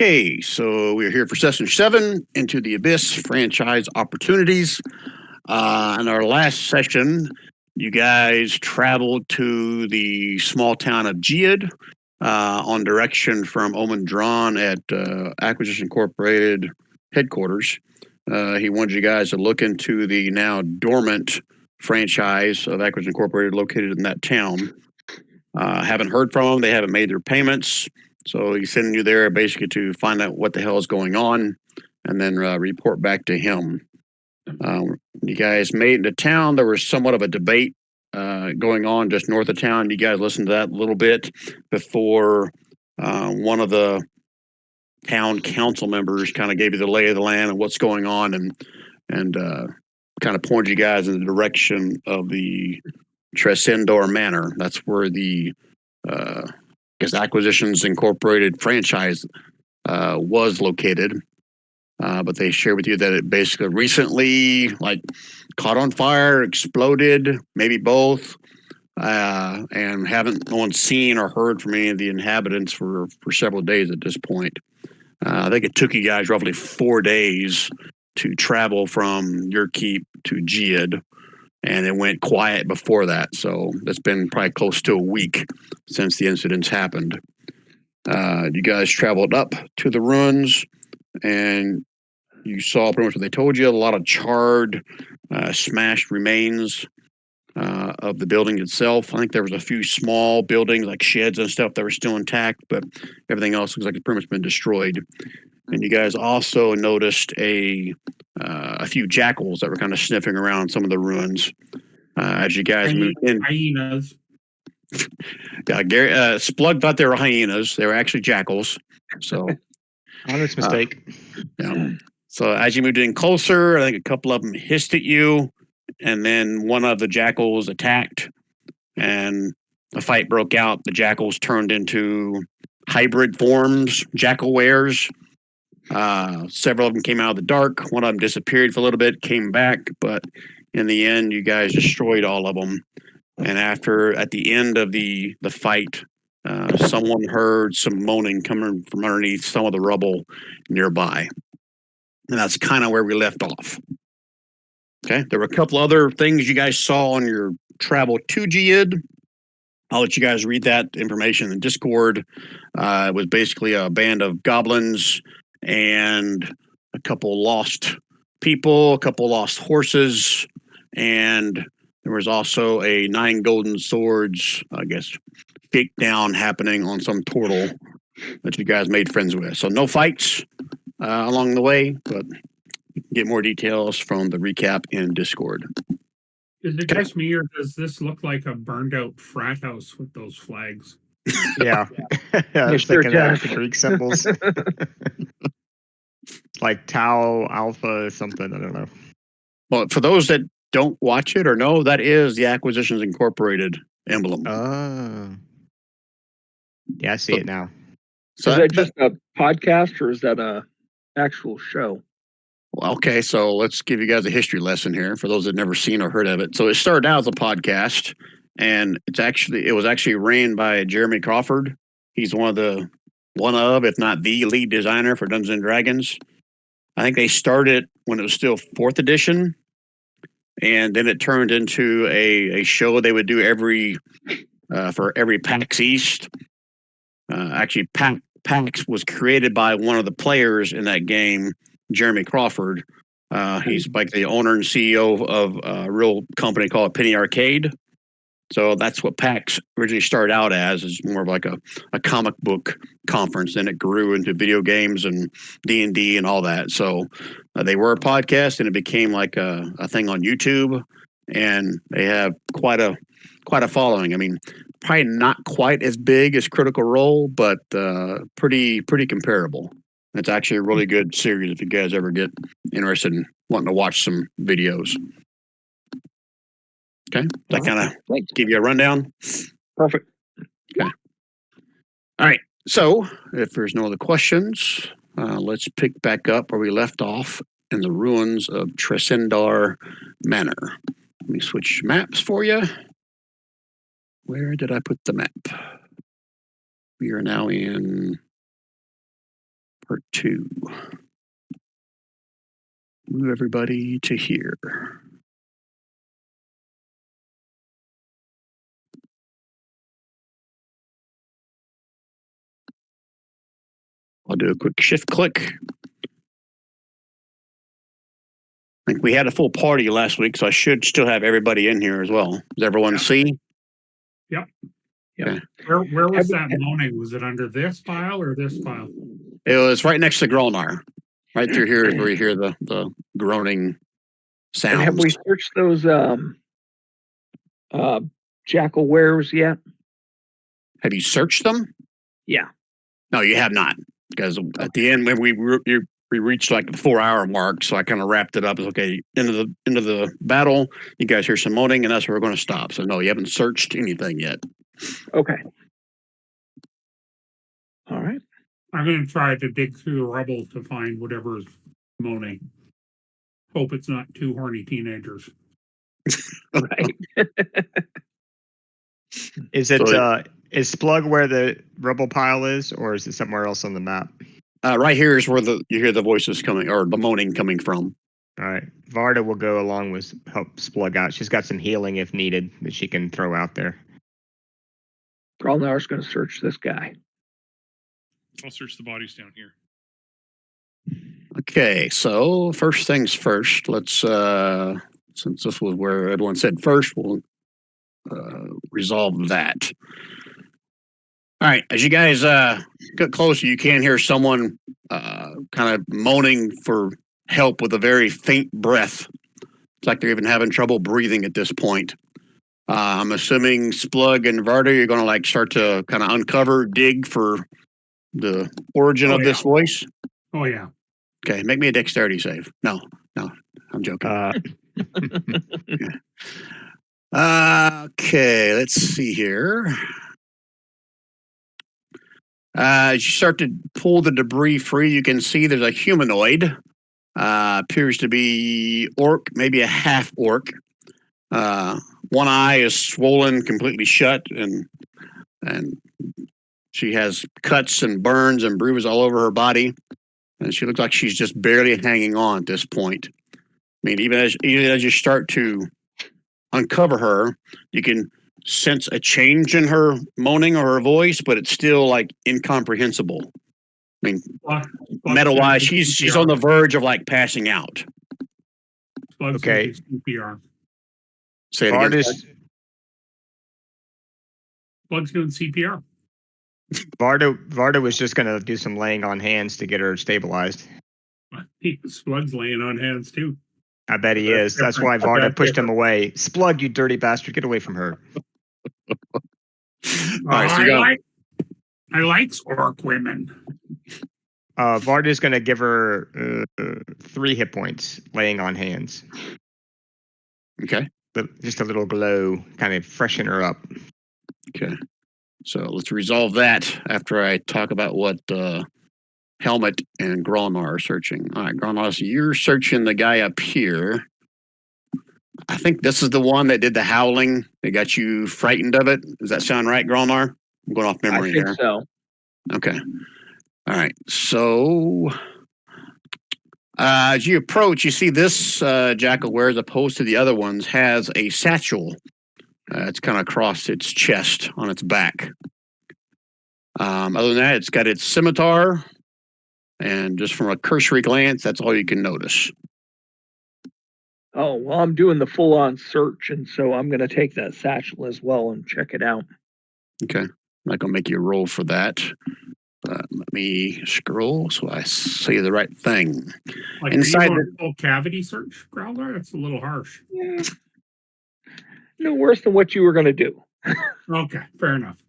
Okay, so we're here for session 7, Into the Abyss franchise opportunities. In our last session, you guys traveled to the small town of Giad on direction from Omen Drawn at Acquisition Incorporated headquarters. He wanted you guys to look into the now dormant franchise of Acquisition Incorporated located in that town. Haven't heard from them. They haven't made their payments. So he's sending you there basically to find out what the hell is going on and then report back to him. You guys made it into town. There was somewhat of a debate going on just north of town. You guys listened to that a little bit before one of the town council members kind of gave you the lay of the land and what's going on and kind of pointed you guys in the direction of the Tresendar Manor. That's where the Acquisitions Incorporated franchise was located. But they shared with you that it basically recently caught on fire, exploded, maybe both, and no one seen or heard from any of the inhabitants for several days at this point. I think it took you guys roughly 4 days to travel from your keep to Giad, and it went quiet before that. So it's been probably close to a week since the incidents happened. You guys traveled up to the ruins, and you saw pretty much what they told you, a lot of charred, smashed remains of the building itself. I think there was a few small buildings like sheds and stuff that were still intact, but everything else looks like it's pretty much been destroyed. And you guys also noticed a few jackals that were kind of sniffing around some of the ruins as you guys moved in. Hyenas. Yeah, Gary, Splug thought they were hyenas. They were actually jackals. So, honest mistake. Yeah. So as you moved in closer, I think a couple of them hissed at you, and then one of the jackals attacked, and a fight broke out. The jackals turned into hybrid forms, jackal wares. Several of them came out of the dark. One of them disappeared for a little bit, came back, but in the end, you guys destroyed all of them. And at the end of the fight, someone heard some moaning coming from underneath some of the rubble nearby. And that's kind of where we left off. Okay, there were a couple other things you guys saw on your travel to Giad. I'll let you guys read that information in Discord. It was basically a band of goblins and a couple lost people, a couple lost horses, and there was also a 9 golden swords, I guess, shakedown happening on some turtle that you guys made friends with. So no fights along the way, but you can get more details from the recap in Discord. Is it just me, or does this look like a burned out frat house with those flags? Yeah. I was thinking that the Greek symbols. Like Tau, Alpha, something, I don't know. Well, for those that don't watch it or know, that is the Acquisitions Incorporated emblem. Yeah, I see it now. So is that just a podcast, or is that a actual show? Well, okay, so let's give you guys a history lesson here for those that never seen or heard of it. So it started out as a podcast, and it was actually ran by Jeremy Crawford. He's one of, if not the lead designer for Dungeons and Dragons. I think they started when it was still 4th edition, and then it turned into a show they would do for every PAX East. Actually, PAX was created by one of the players in that game, Jeremy Crawford. He's like the owner and CEO of a real company called Penny Arcade. So that's what PAX originally started out as, is more of like a comic book conference. Then it grew into video games and D&D and all that. So they were a podcast, and it became like a thing on YouTube, and they have quite a following. I mean, probably not quite as big as Critical Role, but pretty comparable. It's actually a really good series if you guys ever get interested in wanting to watch some videos. Okay, that kind of give you a rundown. Perfect. Okay. All right. So, if there's no other questions, let's pick back up where we left off in the ruins of Tresendar Manor. Let me switch maps for you. Where did I put the map? We are now in Part 2. Move everybody to here. I'll do a quick shift click. I think we had a full party last week, so I should still have everybody in here as well. Does everyone see? Yep. Okay. Where was that moaning? Was it under this file or this file? It was right next to Gralnar. Right through here is where you hear the groaning sounds. And have we searched those jackal wares yet? Have you searched them? Yeah. No, you have not. Because at the end, when we reached like the 4-hour mark, so I kind of wrapped it up as okay, into the battle. You guys hear some moaning, and that's where we're going to stop. So no, you haven't searched anything yet. Okay. All right. I'm going to try to dig through the rubble to find whatever's moaning. Hope it's not 2 horny teenagers. Right. Is it is Splug where the rubble pile is, or is it somewhere else on the map? Right here is where you hear the voices coming, or the moaning coming from. All right. Varda will go along with help Splug out. She's got some healing if needed that she can throw out there. Gralnar's going to search this guy. I'll search the bodies down here. Okay, so first things first. Let's since this was where everyone said first, we'll resolve that. All right, as you guys get closer, you can hear someone kind of moaning for help with a very faint breath. It's like they're even having trouble breathing at this point. I'm assuming Splug and Varda, you're going to like start to kind of uncover, dig for the origin of this voice. Oh yeah. Okay, make me a dexterity save. No, I'm joking. Okay, let's see here. As you start to pull the debris free, you can see there's a humanoid. Appears to be orc, maybe a half orc. One eye is swollen completely shut, and she has cuts and burns and bruises all over her body. And she looks like she's just barely hanging on at this point. I mean, even as you start to uncover her, you can sense a change in her moaning or her voice, but it's still like incomprehensible. I mean, metal-wise, she's on the verge of like passing out. Okay. CPR. Say it again. Splug's doing CPR. Varda was just going to do some laying on hands to get her stabilized. Splug's laying on hands too. I bet he is. That's why Varda pushed him away. Splug, you dirty bastard, get away from her. All right, so I like orc women. Varda's going to give her 3 hit points laying on hands. Okay. Just a little glow, kind of freshen her up. Okay. So let's resolve that after I talk about what Helmet and Gralnar are searching. All right, Gralnar, so you're searching the guy up here. I think this is the one that did the howling. They got you frightened of it. Does that sound right, Gralnar? I'm going off memory here. I think so. Okay. All right. So as you approach, you see this jackal, where as opposed to the other ones, has a satchel. It's kind of across its chest on its back. Other than that, it's got its scimitar. And just from a cursory glance, that's all you can notice. Oh, well, I'm doing the full-on search, and so I'm going to take that satchel as well and check it out. Okay. I'm not going to make you roll for that. Let me scroll so I see the right thing. Like, inside the full cavity search, Growler? That's a little harsh. Yeah. No worse than what you were going to do. Okay, fair enough.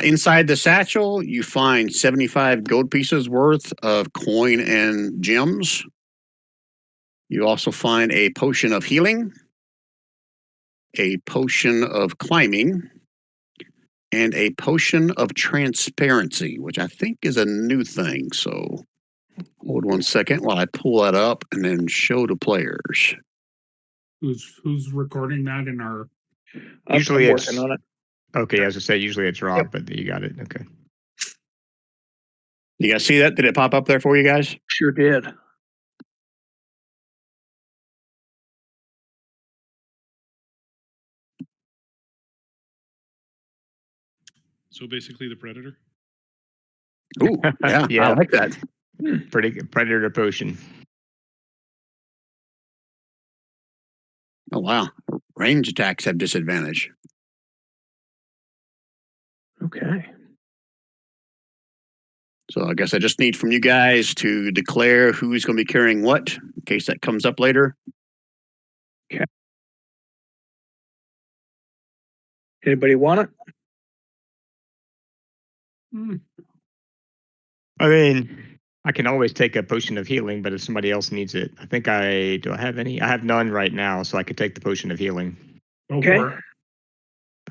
Inside the satchel, you find 75 gold pieces worth of coin and gems. You also find a potion of healing, a potion of climbing, and a potion of transparency, which I think is a new thing. So hold 1 second while I pull that up and then show the players. Who's recording that in our? Usually I'm it's working on it. Okay. As I say, usually it's Rob, but you got it. Okay. You guys see that? Did it pop up there for you guys? Sure did. So basically the predator. Ooh, yeah, I Yeah. like that. Pretty good. Predator potion. Oh wow, range attacks have disadvantage. Okay. So I guess I just need from you guys to declare who's going to be carrying what, in case that comes up later. Anybody want it? I mean, I can always take a potion of healing, but if somebody else needs it, do I have any? I have none right now, so I could take the potion of healing. Go Okay. for it.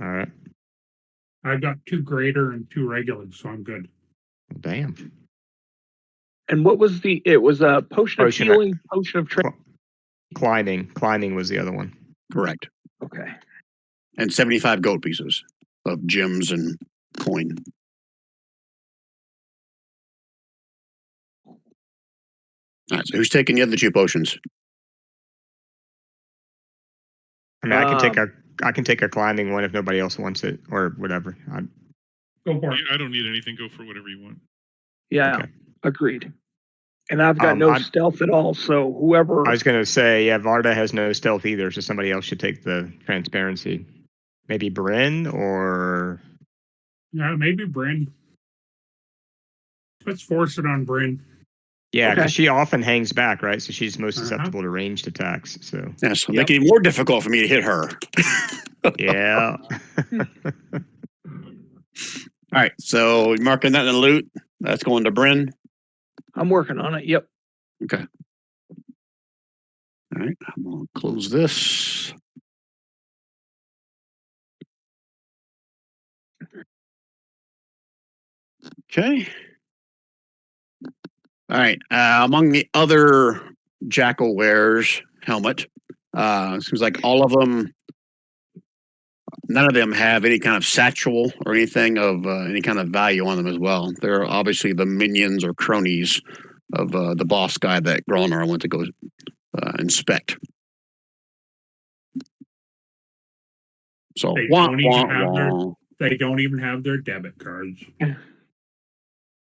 All right. I've got 2 greater and 2 regulars, so I'm good. Well, damn. And what was it was a potion of Potion of- healing, potion of Climbing. Climbing was the other one. Correct. Okay. And 75 gold pieces of gems and coin. All right, so who's taking the other 2 potions? I mean, I can take a climbing one if nobody else wants it or whatever. Go for it. I don't need anything. Go for whatever you want. Yeah, Okay. agreed. And I've got no stealth at all, so whoever. I was gonna say, yeah, Varda has no stealth either, so somebody else should take the transparency. Maybe Bryn or Yeah, maybe Bryn. Let's force it on Bryn. yeah, because Okay. she often hangs back, right? So she's most susceptible to ranged attacks. So Yeah, so make it more difficult for me to hit her. yeah. All right, so you're marking that in the loot. That's going to Bryn. I'm working on it. Yep. Okay. All right, I'm going to close this. Okay. All right. Among the other jackal wearers helmet, seems like all of them, none of them have any kind of satchel or anything of any kind of value on them as well. They're obviously the minions or cronies of the boss guy that Gralnar went to go inspect. So They wah, don't even wah, have wah. They don't even have their debit cards. A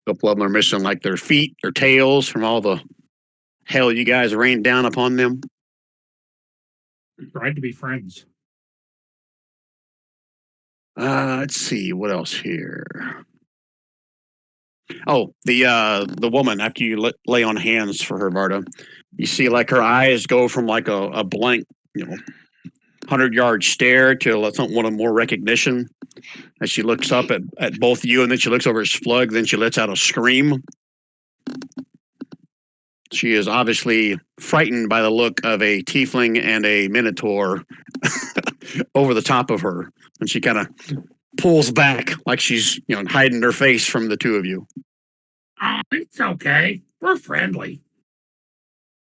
couple of them are missing like their feet, their tails from all the hell you guys rained down upon them. Tried to be friends. Let's see what else here. Oh, the woman after you lay on hands for her, Varda, you see like her eyes go from like a blank, 100-yard stare to something of more recognition. As she looks up at both you, and then she looks over at Splug, then she lets out a scream. She is obviously frightened by the look of a tiefling and a minotaur over the top of her, and she kind of pulls back like she's hiding her face from the 2 of you. Oh, it's okay. We're friendly.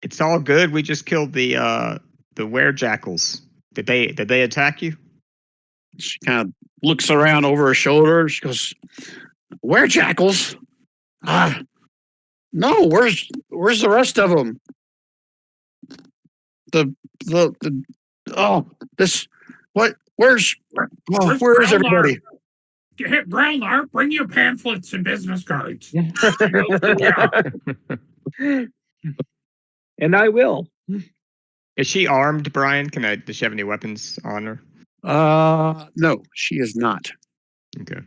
It's all good. We just killed the werejackals. Did they attack you? She kind of looks around over her shoulder. She goes, "Werejackals? No. Where's the rest of them? Where is everybody?" Hit Gralnar, bring your pamphlets and business cards. And I will. Is she armed, Brian? Does she have any weapons on her? No, she is not. Okay.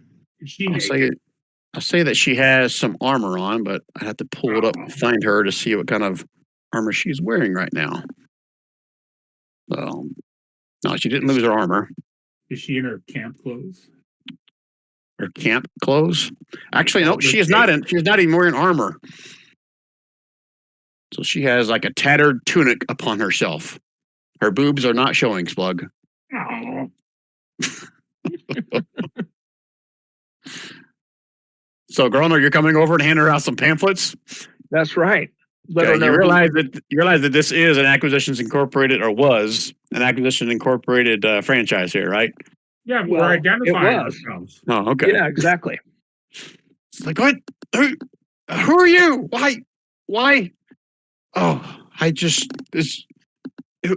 I'll say that she has some armor on, but I have to pull it up and find her to see what kind of armor she's wearing right now. No, she didn't lose her armor. Is she in her camp clothes? Her camp clothes? Actually, no, she is not even wearing armor. So she has like a tattered tunic upon herself. Her boobs are not showing, Splug. Oh. So, Gralnar, you're coming over and handing her out some pamphlets? That's right. Let Okay, her know you realize that this is an Acquisitions Incorporated, or was an Acquisition Incorporated franchise here, right? Yeah, Well, we're identifying it was. ourselves. Oh, okay. Yeah, exactly. It's like, what? Who are you? Why? Oh,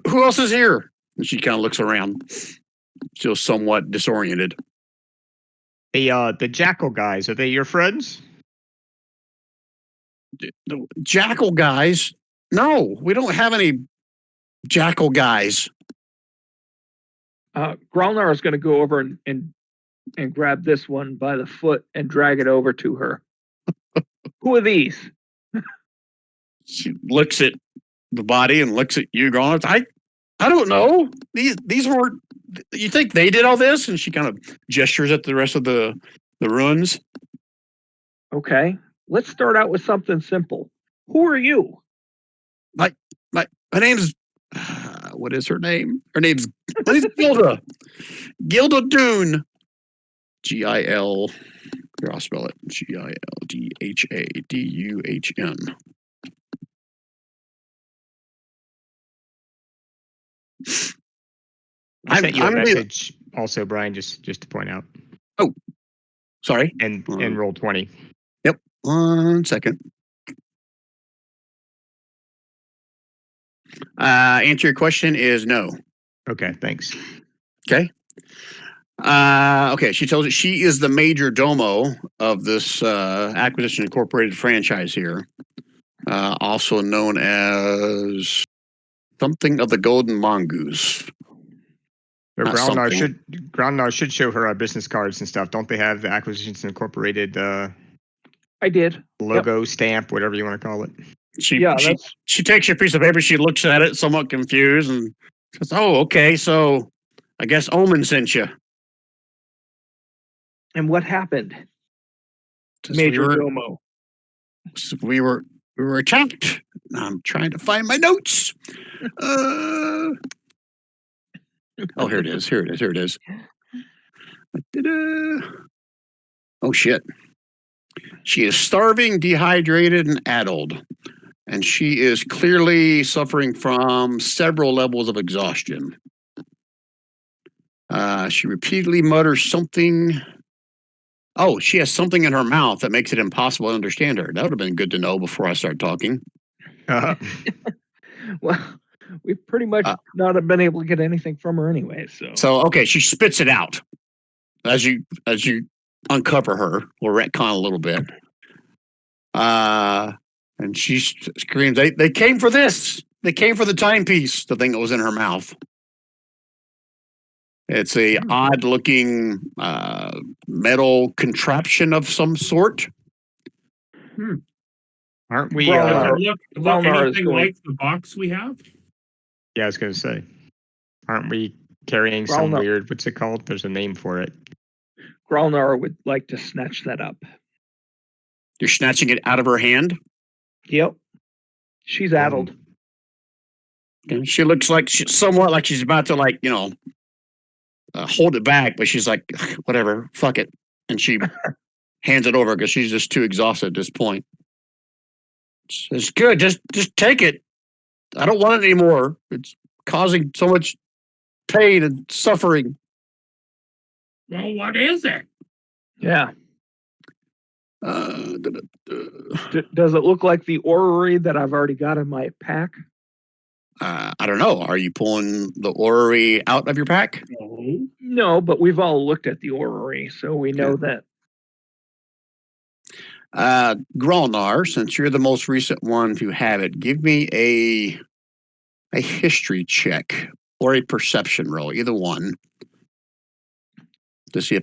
who else is here? And she kind of looks around, still somewhat disoriented. The jackal guys, are they your friends? The jackal guys? No, we don't have any jackal guys. Gralnar is going to go over and grab this one by the foot and drag it over to her. Who are these? She looks at the body and looks at you, Gralnar. I don't know. These weren't. You think they did all this? And she kind of gestures at the rest of the ruins. Okay, let's start out with something simple. Who are you? My name's what is her name? Her name's Gilda. Gilda Dune. Gil. Here, I'll spell it. Gildadun. I sent you a message also, Brian, just to point out. Oh, sorry. And roll 20. Yep. 1 second. Answer your question is no. Okay, thanks. Okay. Okay, she tells you she is the major domo of this Acquisition Incorporated franchise here, also known as something of the Golden Mongoose. So Not Gralnar should show her our business cards and stuff. Don't they have the Acquisitions Incorporated I did. logo, stamp, whatever you want to call it? She takes your piece of paper, she looks at it, somewhat confused, and says, "Oh, okay, so I guess Omen sent you." And what happened? Says, Major Domo. We were attacked. I'm trying to find my notes. Oh, here it is. Ta-da. Oh shit. She is starving, dehydrated, and addled. And she is clearly suffering from several levels of exhaustion. She repeatedly mutters something. Oh, she has something in her mouth that makes it impossible to understand her. That would have been good to know before I start talking. Well, we pretty much not have been able to get anything from her anyway. So okay, she spits it out as you uncover her. We'll retcon a little bit. And she screams, "They came for this! They came for the timepiece!" The thing that was in her mouth. It's a odd-looking metal contraption of some sort. Aren't we? Look Gralnar is anything going- like the box we have? Yeah, I was going to say. Aren't we carrying some Gralnar- weird? What's it called? There's a name for it. Gralnar would like to snatch that up. You're snatching it out of her hand. Yep. She's addled. And she looks like somewhat like she's about to hold it back, but she's like, whatever, fuck it. And she hands it over because she's just too exhausted at this point. It's good. Just take it. I don't want it anymore. It's causing so much pain and suffering. Well, what is it? Yeah. Uh, Does it look like the orrery that I've already got in my pack? I don't know. Are you pulling the orrery out of your pack? No. No, but we've all looked at the orrery, so we know that. Gralnar, since you're the most recent one, if you have it, give me a history check or a perception roll, either one, to see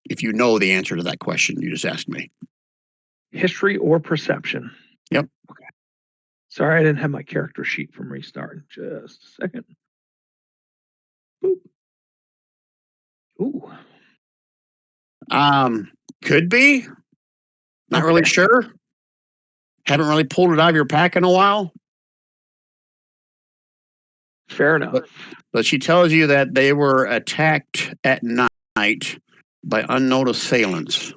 if you know the answer to that question you just asked me. History or perception? Yep. Okay. Sorry, I didn't have my character sheet from restart. Just a second. Boop. Ooh. Could be. Not really sure. Haven't really pulled it out of your pack in a while. Fair enough. But she tells you that they were attacked at night by unknown assailants.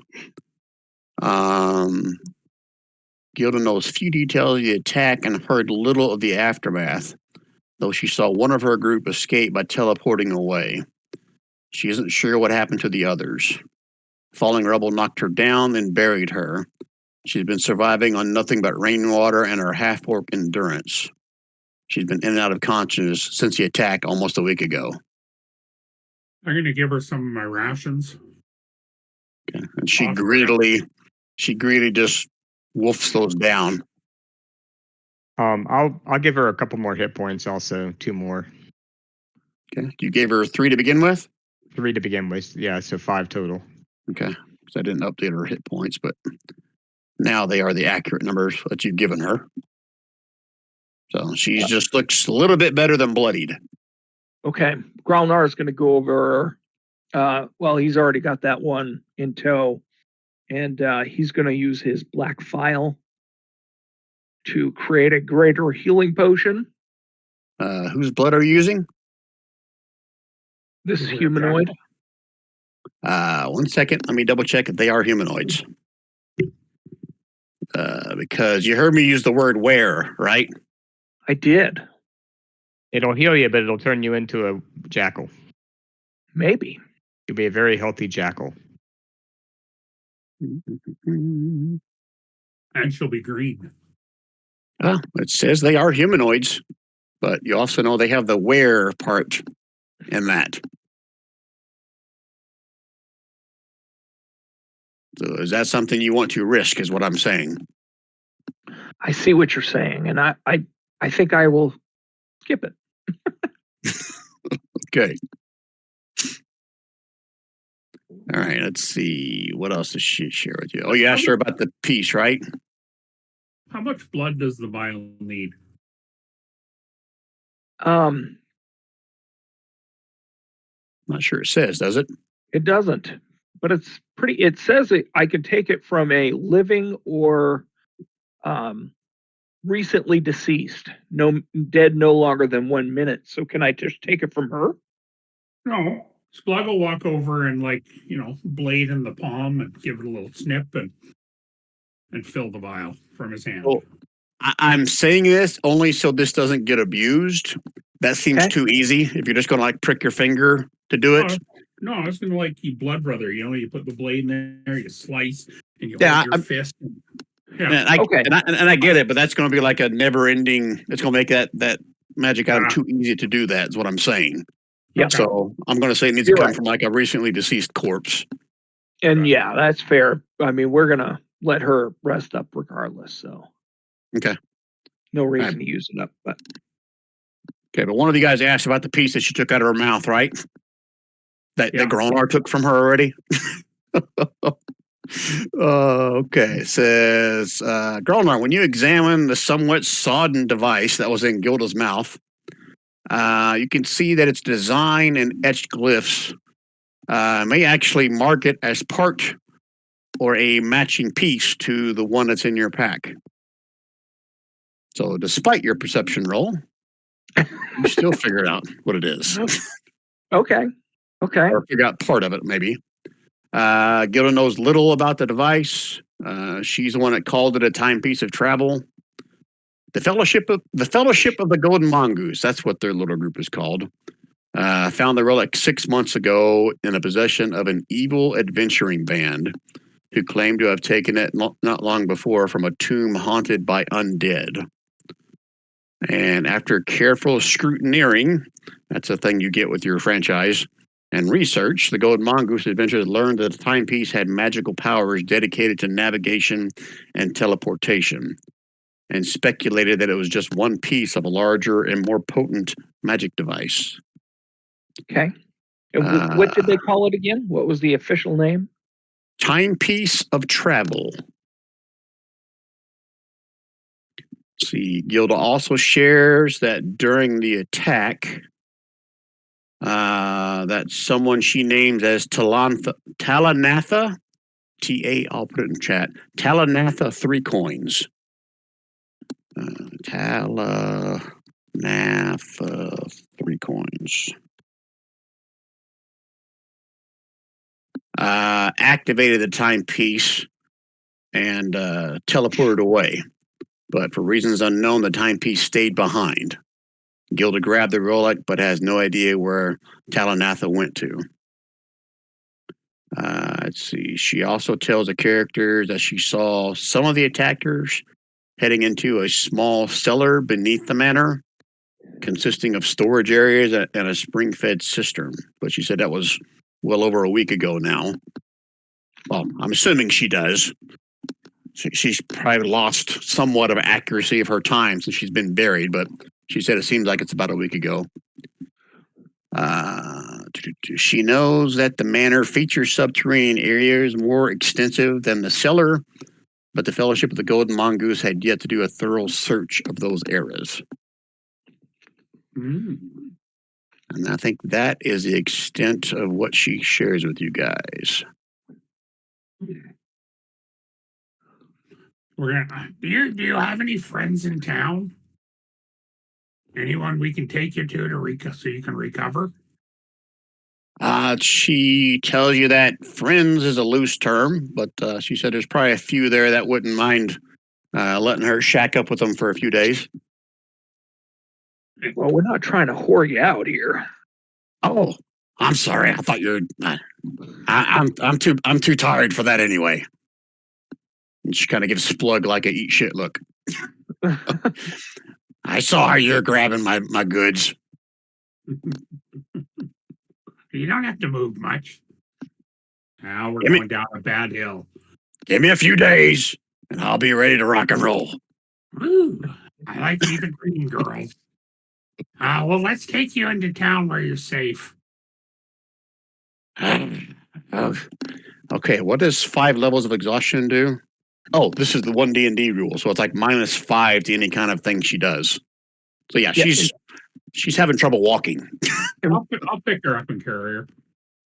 Gilda knows few details of the attack and heard little of the aftermath, though she saw one of her group escape by teleporting away. She isn't sure what happened to the others. Falling rubble knocked her down and buried her. She's been surviving on nothing but rainwater and her half-orc endurance. She's been in and out of consciousness since the attack almost a week ago. I'm going to give her some of my rations. Okay. And she Awesome. greedily just wolfs those down. I'll give her a couple more hit points also, 2 more. Okay. You gave her 3 to begin with? 3 to begin with. Yeah, so 5 total. Okay. So I didn't update her hit points, but now they are the accurate numbers that you've given her. So she just looks a little bit better than bloodied. Okay. Gralnar is going to go over. Well, he's already got that one in tow, and he's going to use his black file to create a greater healing potion. Whose blood are you using? This Is it a humanoid. jackal? 1 second. Let me double check if they are humanoids. Because you heard me use the word where, right? I did. It'll heal you, but it'll turn you into a jackal. Maybe. You'll be a very healthy jackal. And she'll be green. Well, it says they are humanoids, but you also know they have the where part in that. So is that something you want to risk, is what I'm saying? I see what you're saying, and I think I will skip it. Okay. All right, let's see. What else does she share with you? Oh, you asked her about the piece, right? How much blood does the vial need? Um, Not sure it says, does it? it doesn't, but it's pretty. It says I can take it from a living or recently deceased, dead no longer than 1 minute. So can I just take it from her? No. Splug will walk over and blade in the palm and give it a little snip and fill the vial from his hand. Well, I'm saying this only so this doesn't get abused. That seems Okay. too easy. If you're just going to like prick your finger to do it. No, I was going to like you blood brother. You put the blade in there, you slice, and you Yeah, hold your fist. Yeah. And I, Okay. and I get it, but that's going to be like a never-ending. It's going to make that magic item Ah. too easy to do. That is what I'm saying. Yeah. Okay. So I'm going to say it needs You're to come right. from like a recently deceased corpse. And yeah, that's fair. I mean, we're gonna let her rest up regardless. So Okay. no reason to use it up. But Okay, but one of you guys asked about the piece that she took out of her mouth, right? That Yeah. Gralnar took from her already. Okay, it says Gralnar, when you examine the somewhat sodden device that was in Gilda's mouth, you can see that its design and etched glyphs may actually mark it as part or a matching piece to the one that's in your pack. So, despite your perception roll, you still figure out what it is, okay. or figure out part of it, maybe. Gilda knows little about the device. She's the one that called it a timepiece of travel. The Fellowship of the Golden Mongoose, that's what their little group is called, found the relic 6 months ago in the possession of an evil adventuring band who claimed to have taken it not long before from a tomb haunted by undead. And after careful scrutineering, that's a thing you get with your franchise, and research, the Golden Mongoose adventurers learned that the timepiece had magical powers dedicated to navigation and teleportation, and speculated that it was just one piece of a larger and more potent magic device. Okay. And what did they call it again? What was the official name? Timepiece of travel. See, Gilda also shares that during the attack, that someone she names as Talanatha, I'll put it in chat, Talanatha 3 coins. Talanatha 3 coins. Activated the timepiece and teleported away. But for reasons unknown, the timepiece stayed behind. Gilda grabbed the relic, but has no idea where Talanatha went to. Let's see. She also tells the characters that she saw some of the attackers heading into a small cellar beneath the manor, consisting of storage areas and a spring-fed cistern. But she said that was well over a week ago now. Well, I'm assuming she does. She's probably lost somewhat of accuracy of her time since she's been buried, but she said it seems like it's about a week ago. She knows that the manor features subterranean areas more extensive than the cellar, but the Fellowship of the Golden Mongoose had yet to do a thorough search of those areas. Mm. And I think that is the extent of what she shares with you guys. We're gonna. Do you have any friends in town? Anyone we can take you to so you can recover? She tells you that friends is a loose term, but she said there's probably a few there that wouldn't mind letting her shack up with them for a few days. Well, we're not trying to whore you out here. Oh, I'm sorry. I thought you were. I'm too tired for that anyway. And she kind of gives Splug like a eat shit look. I saw how you're grabbing my goods. You don't have to move much. Now we're Give me- going down a bad hill. Give me a few days, and I'll be ready to rock and roll. Ooh, I like even green girls. Well, let's take you into town where you're safe. Oh, okay, what does 5 levels of exhaustion do? Oh, this is the one D&D rule, so it's like -5 to any kind of thing she does. So yeah, Yeah. she's having trouble walking. I'll pick her up and carry her.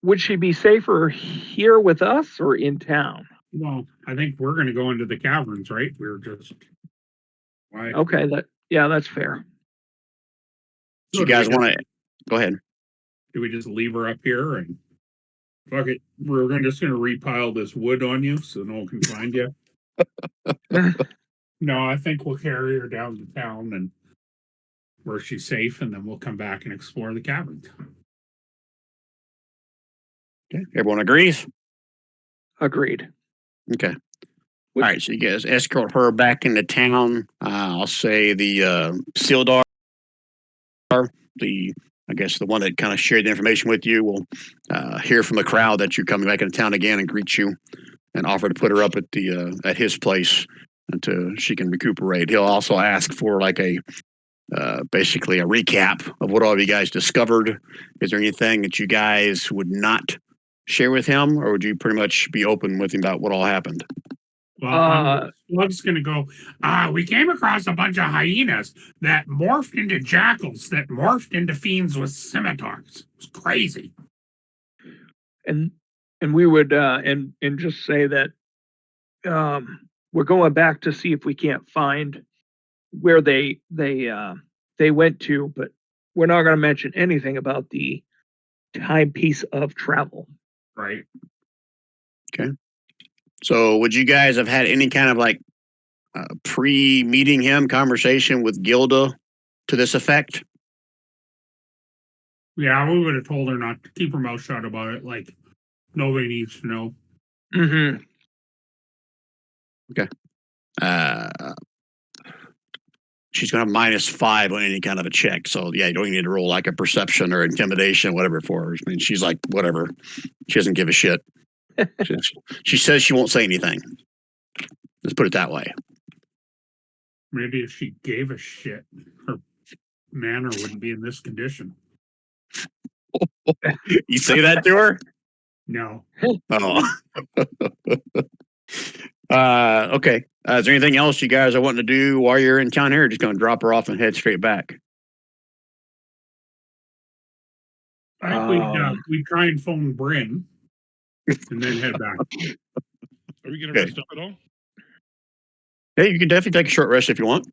Would she be safer here with us or in town? Well, I think we're going to go into the caverns, right? We're just. Why? Okay, that's fair. Do you guys want to go ahead? Do we just leave her up here and fuck it? Just going to repile this wood on you so no one can find you. No, I think we'll carry her down to town and where she's safe, and then we'll come back and explore the caverns. Okay, everyone agrees. Agreed. Okay. All right, so you guys escort her back into town. I'll say the Sildar, I guess the one that kind of shared the information with you, will hear from the crowd that you're coming back into town again and greet you, and offer to put her up at his place until she can recuperate. He'll also ask for like basically a recap of what all of you guys discovered. Is there anything that you guys would not share with him, or would you pretty much be open with him about what all happened? Well, Splug's going to go, we came across a bunch of hyenas that morphed into jackals that morphed into fiends with scimitars. It was crazy. And we would and just say that we're going back to see if we can't find where they went to, but we're not going to mention anything about the timepiece of travel. Right. So would you guys have had any kind of like pre-meeting him conversation with Gilda to this effect? Yeah, we would have told her not to keep her mouth shut about it. Like, nobody needs to know. Mm-hmm. She's going to have -5 on any kind of a check. So yeah, you don't even need to roll like a perception or intimidation, whatever for her. I mean, she's like, whatever. She doesn't give a shit. She says she won't say anything. Let's put it that way. Maybe if she gave a shit, her manor wouldn't be in this condition. You say that to her? No. Oh. Okay. Is there anything else you guys are wanting to do while you're in town here? Or just going to drop her off and head straight back? I think we'd try and phone Bryn and then head back. Are we going to rest up at all? Hey, you can definitely take a short rest if you want.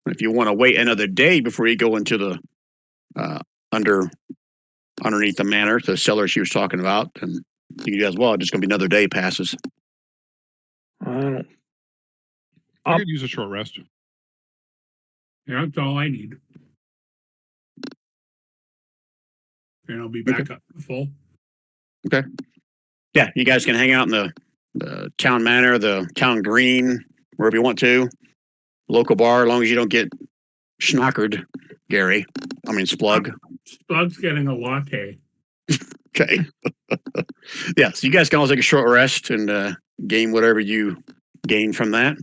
If you want to wait another day before you go into the underneath the manor, the cellar she was talking about, and you can do as well. Just going to be another day passes. I could use a short rest. Yeah, that's all I need. and I'll be back up to full. Yeah, you guys can hang out in the town manor, the town green, wherever you want to. Local bar, as long as you don't get schnockered, Gary. I mean, Splug. Splug's getting a latte. Okay. Yeah, so you guys can all take a short rest and gain whatever you gain from that.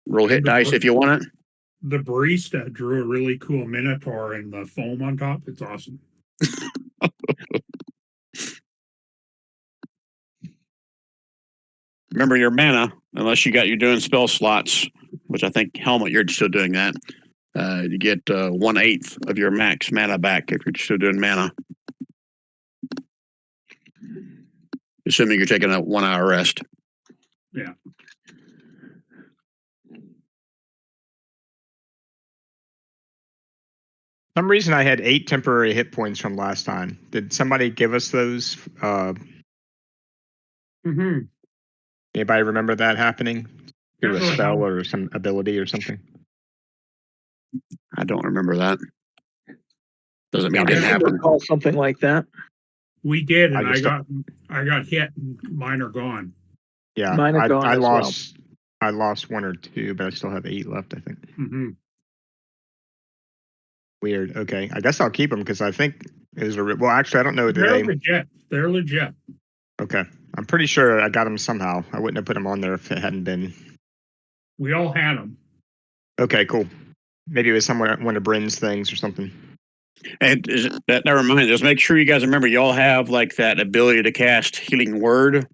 Roll hit dice if you want it. The barista drew a really cool minotaur and the foam on top. It's awesome. Remember your mana, unless you're doing spell slots, which I think Helmet, you're still doing that. You get 1/8 of your max mana back if you're still doing mana. Assuming you're taking a 1 hour rest. Yeah. Some reason I had 8 temporary hit points from last time. Did somebody give us those? Anybody remember that happening? Through a spell or some ability or something? I don't remember that. Doesn't mean it I didn't seem to happen. recall something like that. We did, and I I got hit, and mine are gone. Yeah, Mine are gone I as lost. I lost 1 or 2, but I still have 8 left. I think. Weird. Okay, I guess I'll keep them because I think is a well. Actually, I don't know. They're legit. They're legit. Okay, I'm pretty sure I got them somehow. I wouldn't have put them on there if it hadn't been. We all had them. Okay, cool. Maybe it was somewhere one of Bryn's things or something. And never mind. Just make sure you guys remember you all have like that ability to cast Healing Word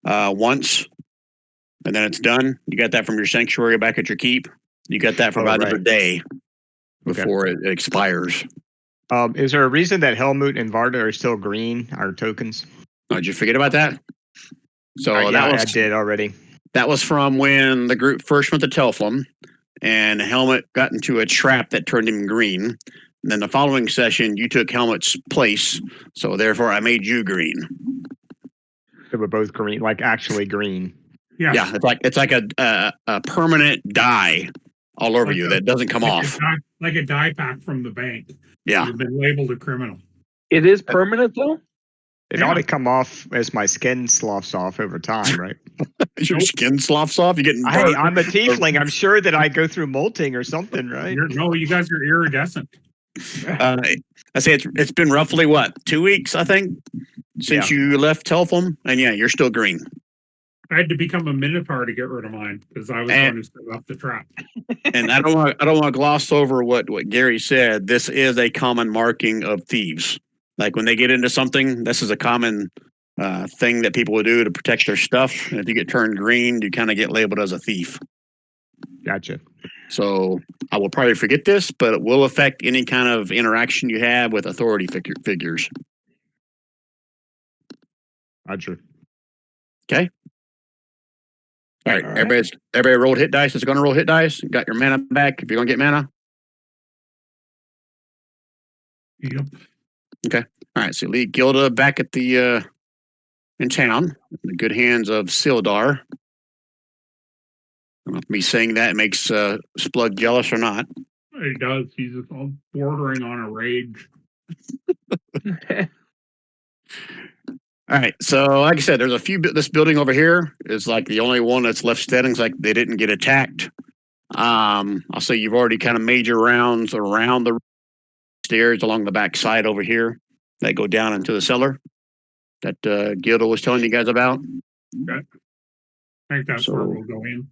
once, and then it's done. You got that from your sanctuary back at your keep. You got that for about another day before it expires. Is there a reason that Helmut and Varda are still green? Our tokens. Oh, did you forget about that? So I did already. That was from when the group first went to Telflum, and Helmut got into a trap that turned him green. And then the following session, you took Helmut's place, so therefore I made you green. So we're both green, like actually green. Yeah, it's like a permanent dye all over you that doesn't come off. Like a dye pack from the bank. Yeah, You've been labeled a criminal. It is permanent though. It ought to come off as my skin sloughs off over time, right? Your skin sloughs off. You're getting. Hey, I'm a tiefling. I'm sure that I go through molting or something, right? No, you guys are iridescent. I say it's been roughly 2 weeks, I think, since you left Telflum, and you're still green. I had to become a minotaur to get rid of mine because I was the one who set up the trap. And I don't want to gloss over what Gary said. This is a common marking of thieves. Like when they get into something, this is a common thing that people will do to protect their stuff. And if you get turned green, you kind of get labeled as a thief. Gotcha. So I will probably forget this, but it will affect any kind of interaction you have with authority figures. Roger. Okay. All right. Everybody rolled hit dice. Is going to roll hit dice. You got your mana back if you're going to get mana. Yep. Okay. All right. So leave Gilda back at the in town in the good hands of Sildar. I don't know if me saying that makes Splug jealous or not. It does. He's bordering on a rage. All right. So, like I said, there's a few. This building over here is like the only one that's left standing. It's like they didn't get attacked. I'll say you've already kind of made your rounds around the stairs along the back side over here that go down into the cellar that Gilda was telling you guys about. Okay. I think that's where we'll go in.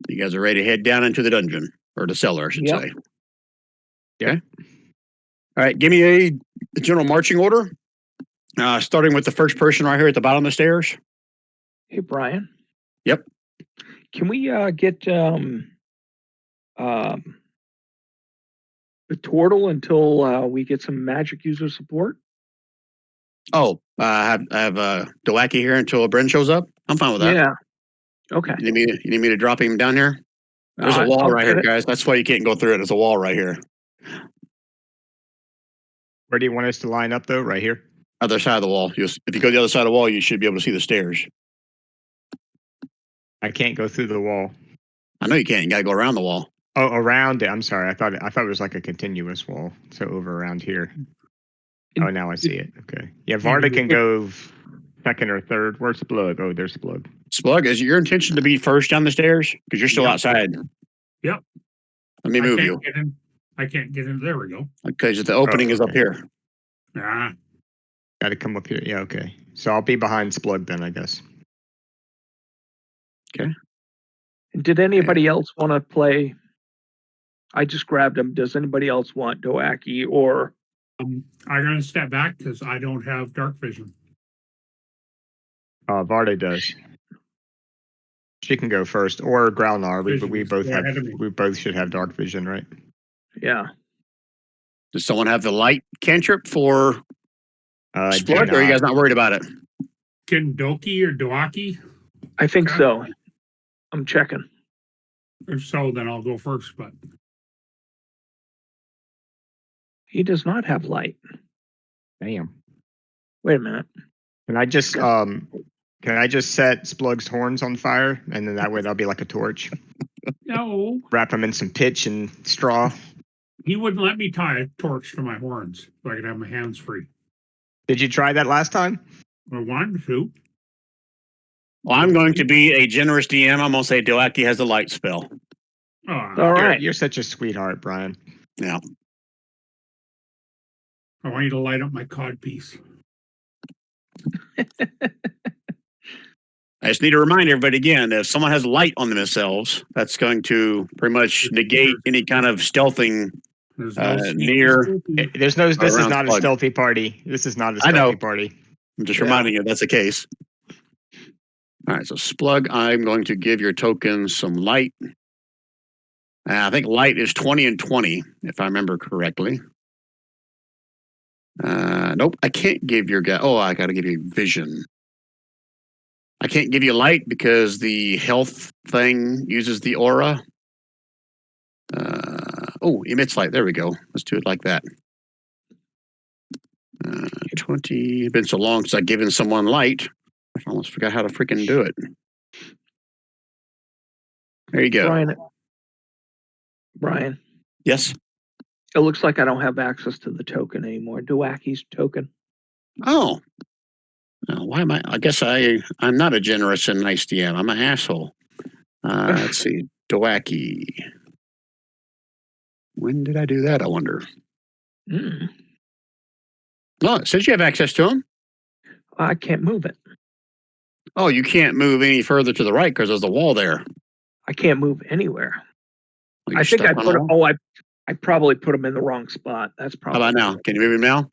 You guys are ready to head down into the dungeon or the cellar, I should say. Okay. All right. Give me a general marching order. Starting with the first person right here at the bottom of the stairs. Hey, Brian. Yep. Can we get the turtle until we get some magic user support? Oh, I have Dewaki here until Bryn shows up. I'm fine with that. Yeah. Okay. You need me to drop him down here? There's a wall right here, guys. That's why you can't go through it. There's a wall right here. Where do you want us to line up, though? Right here? Other side of the wall. If you go to the other side of the wall, you should be able to see the stairs. I can't go through the wall. I know you can't. You got to go around the wall. Oh, around it. I'm sorry. I thought it was like a continuous wall. So over around here. Oh, now I see it. Okay. Yeah, Varda can go second or third. Where's Splug? Oh, there's Splug. Splug, is it your intention to be first down the stairs? Because you're still Yep. outside. Yep. Let me move you. I can't get in. There we go. Because the opening is up here. Ah, Got to come up here. Yeah, okay. So I'll be behind Splug then, I guess. Did anybody else want to play? I just grabbed him. Does anybody else want Doaki or? I'm gonna step back because I don't have dark vision. Varda does. She can go first, or Gralnar. We both should have dark vision, right? Yeah. Does someone have the light cantrip for Splug, or are you guys not worried about it? Can Doki or Doaki? I think so. I'm checking. If so, then I'll go first. But He does not have light. Damn. Wait a minute. Can I just set Splug's horns on fire, and then that way that'll be like a torch? no, Wrap them in some pitch and straw. he wouldn't let me tie a torch to my horns so I could have my hands free. Did you try that last time? I wanted to. Well, I'm going to be a generous DM. I'm going to say Doaki has the light spell. All right. You're such a sweetheart, Brian. Yeah. I want you to light up my cod piece. I just need to remind everybody again, if someone has light on themselves, that's going to pretty much negate any kind of stealthing near. This is not Splug. a stealthy party. This is not a stealthy party. I'm just reminding you that's the case. All right, so Splug, I'm going to give your token some light. I think light is 20 and 20, if I remember correctly. Nope, I can't give your guy. Oh, I got to give you vision. I can't give you light because the health thing uses the aura. Emits light. There we go. Let's do it like that. 20. It's been so long since I've given someone light. I almost forgot how to freaking do it. There you go. Brian. Yes. It looks like I don't have access to the token anymore. Doaki's token. Oh. Why am I? I guess I'm not a generous and nice DM. I'm an asshole. Let's see. Doaki. When did I do that, I wonder? No, it says you have access to him. I can't move it. Oh, you can't move any further to the right because there's a wall there. I can't move anywhere. Well, I think I put him. Oh, I probably put him in the wrong spot. That's probably. How about now? Can you move him now?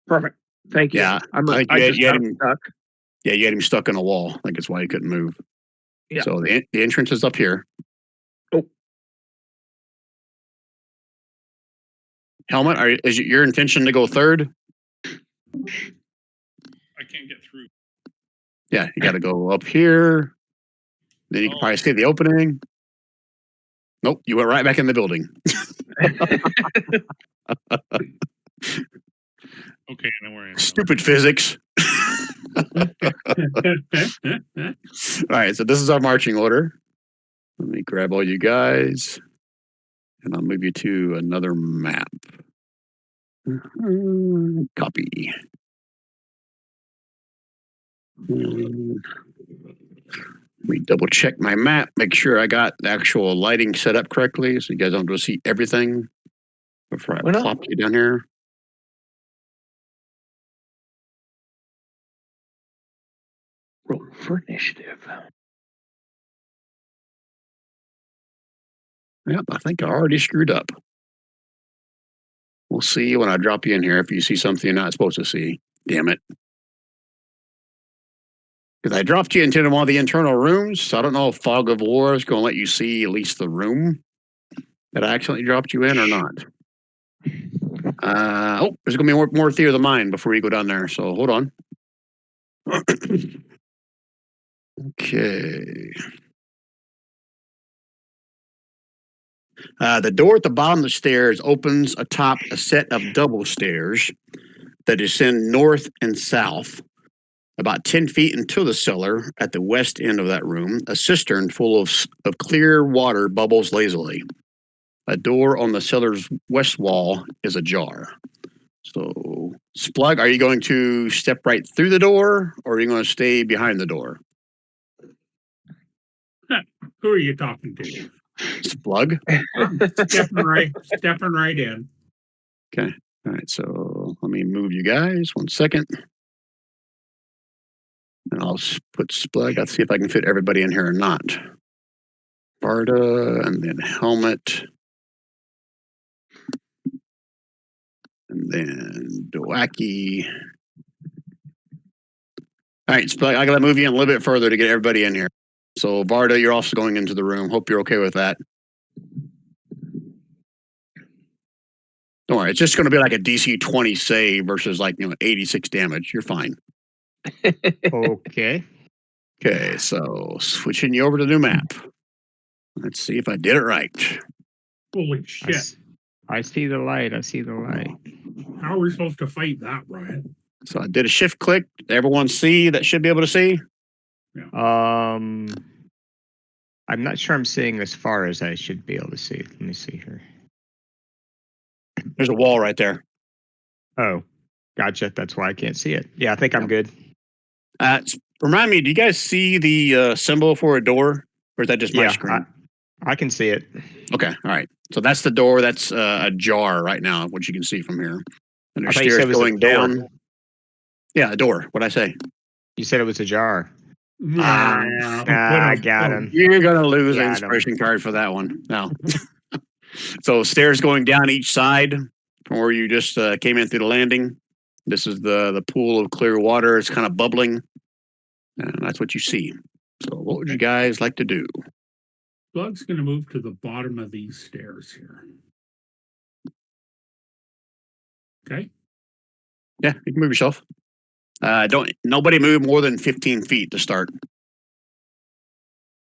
Perfect. Thank you. Yeah, I just got him stuck. Yeah, you had him stuck in a wall. I think that's why he couldn't move. Yeah. So the entrance is up here. Oh. Helmet, is it your intention to go third? I can't get through. Yeah, you got to go up here. Then you can probably see the opening. Nope, you went right back in the building. Okay, I know where I am. Stupid physics. All right, so this is our marching order. Let me grab all you guys, and I'll move you to another map. Copy. Let me double check my map, make sure I got the actual lighting set up correctly so you guys don't go see everything before I plop you down here. Roll for initiative. Yep, I think I already screwed up. We'll see when I drop you in here if you see something you're not supposed to see. Damn it. Because I dropped you into one of the internal rooms, so I don't know if Fog of War is going to let you see at least the room that I accidentally dropped you in or not. There's going to be more Theater of the Mind before you go down there, so hold on. Okay. The door at the bottom of the stairs opens atop a set of double stairs that descend north and south. About 10 feet into the cellar, at the west end of that room, a cistern full of clear water bubbles lazily. A door on the cellar's west wall is ajar. So, Splug, are you going to step right through the door, or are you going to stay behind the door? Who are you talking to? Splug? Stepping right in. Okay. All right. So let me move you guys 1 second. And I'll put Splug. Let's see if I can fit everybody in here or not. Varda, and then Helmet. And then Dowaki. All right, Splug, I gotta move you in a little bit further to get everybody in here. So Varda, you're also going into the room. Hope you're okay with that. Don't worry, it's just gonna be like a DC 20 save versus 86 damage. You're fine. Okay. Okay, so switching you over to the new map. Let's see if I did it right. Holy shit. I see the light. I see the light. How are we supposed to fight that, Ryan? So I did a shift click. Did everyone see that should be able to see? I'm not sure I'm seeing as far as I should be able to see. Let me see here. There's a wall right there. Oh, gotcha. That's why I can't see it. Yeah, I think I'm good. Remind me, do you guys see the symbol for a door? Or is that just my screen? I can see it. Okay, all right. So that's the door. That's ajar right now, what you can see from here. And there's stairs going down. Yeah, a door. What'd I say? You said it was ajar. I got him. You're going to lose an inspiration card for that one. No. So stairs going down each side from where you just came in through the landing. This is the pool of clear water. It's kind of bubbling. And that's what you see. So what would you guys like to do? Splug's going to move to the bottom of these stairs here. Okay. Yeah, you can move yourself. Nobody move more than 15 feet to start.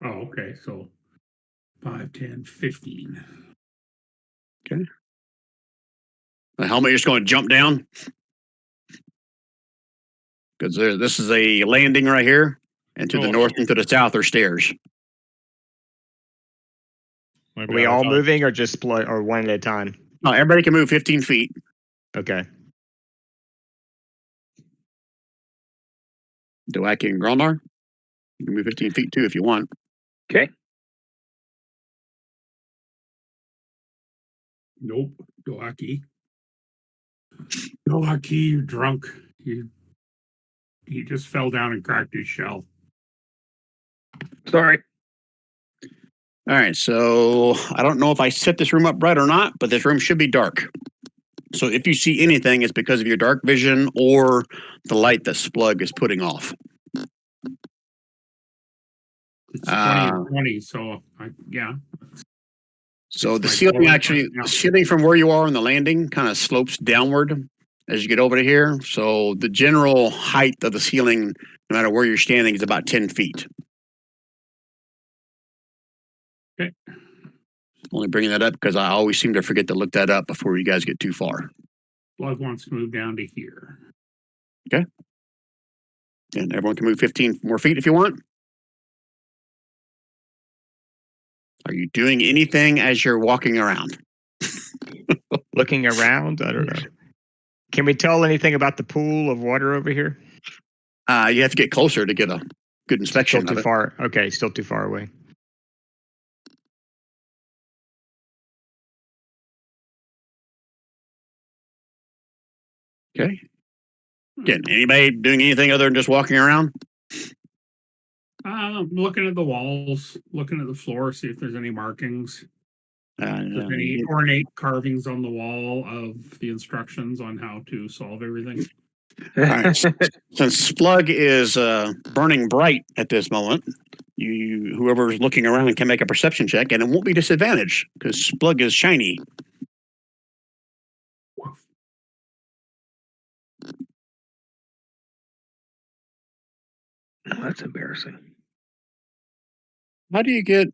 Oh, okay. So 5, 10, 15. Okay. The helmet, you're just going to jump down. Because this is a landing right here. And to the north and to the south are stairs. Are we all moving or just split or one at a time? No, everybody can move 15 feet. Okay. Dowaki and Gralnar, you can move 15 feet too if you want. Okay. Nope. Dowaki, you drunk. He just fell down and cracked his shell. Sorry. All right, so I don't know if I set this room up right or not, but this room should be dark. So if you see anything, it's because of your dark vision or the light that Splug is putting off. It's 20, so yeah. So the ceiling the ceiling from where you are on the landing kind of slopes downward as you get over to here. So the general height of the ceiling, no matter where you're standing, is about 10 feet. Okay. Only bringing that up because I always seem to forget to look that up before you guys get too far. Splug wants to move down to here. Okay. And everyone can move 15 more feet if you want. Are you doing anything as you're walking around? Looking around? I don't know. Can we tell anything about the pool of water over here? You have to get closer to get a good inspection. Still too far. Okay, still too far away. Okay. Again, anybody doing anything other than just walking around? Looking at the walls, looking at the floor, see if there's any markings. There's any ornate carvings on the wall of the instructions on how to solve everything. All right. Since Splug is burning bright at this moment, whoever's looking around can make a perception check, and it won't be disadvantaged because Splug is shiny. That's embarrassing. How do you get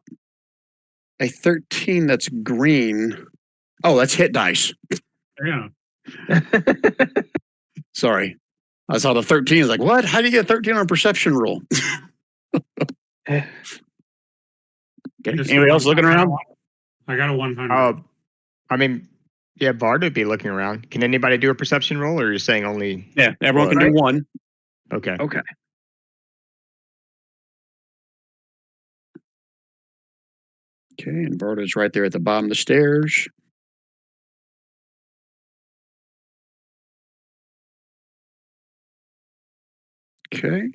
a 13 that's green? Oh, that's hit dice. Yeah. Sorry. I saw the 13. It's like, what? How do you get 13 on a perception roll? Okay. Just Anybody else looking around? I got a 100. I mean, yeah, Varda would be looking around. Can anybody do a perception roll, or are you saying only? Yeah, everyone can Right. do one. Okay. Okay. Okay, and Varda's right there at the bottom of the stairs. Okay.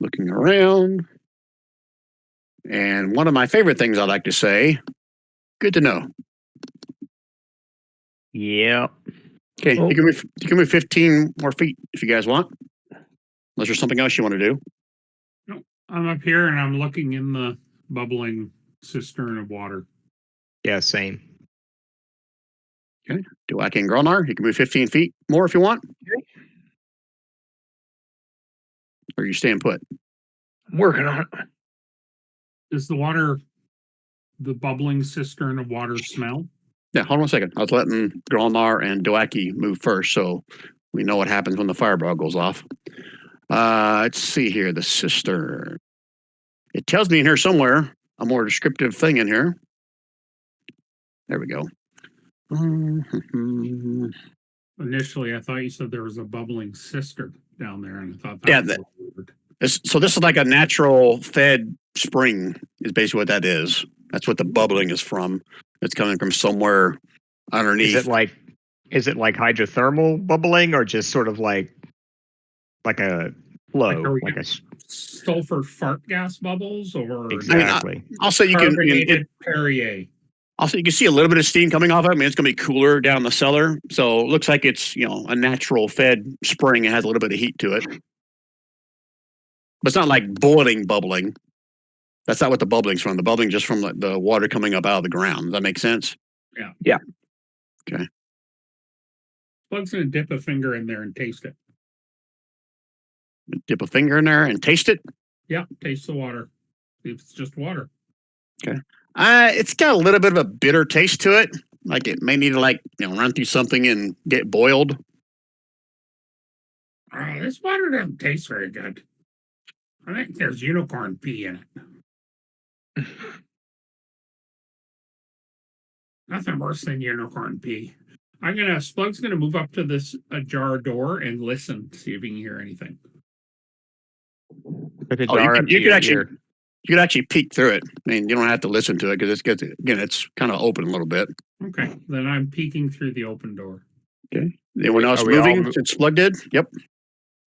Looking around. And one of my favorite things I like to say, good to know. Yeah. Okay, Oh. you can move 15 more feet if you guys want. Unless there's something else you want to do. No, I'm up here and I'm looking in the bubbling cistern of water. Yeah. Same. Dweck and Gralnar, you can move 15 feet more if you want. Okay. Or you staying put. I'm working on it. Does the bubbling cistern of water smell? Yeah, hold on a second. I was letting Gralnar and Dweck move first, so we know what happens when the fireball goes off. Let's see here, the cistern. It tells me in here somewhere a more descriptive thing in here. There we go. Initially, I thought you said there was a bubbling cistern down there, and I thought Yeah, was weird. So this is like a natural fed spring is basically what that is. That's what the bubbling is from. It's coming from somewhere underneath. Is it like hydrothermal bubbling, or just sort of like a flow, Like sulfur fart gas bubbles, or exactly? Also, you carbonated Perrier. Also, you can see a little bit of steam coming off of it. I mean, it's going to be cooler down the cellar, so it looks like it's a natural fed spring. It has a little bit of heat to it, but it's not like boiling bubbling. That's not what the bubbling's from. The bubbling just from the water coming up out of the ground. Does that make sense? Yeah. Yeah. Okay. Splug's gonna dip a finger in there and taste it. Dip a finger in there and taste it. Yeah, taste the water. See if it's just water. Okay. It's got a little bit of a bitter taste to it. Like it may need to run through something and get boiled. This water doesn't taste very good. I think there's unicorn pee in it. Nothing worse than unicorn pee. Splug's gonna move up to this ajar door and listen, see if he can hear anything. Put the Oh, jar up to your ear. You could actually peek through it. I mean, you don't have to listen to it because it's kind of open a little bit. Okay, then I'm peeking through the open door. Okay. Anyone else Are we all moving since Splug did? Yep.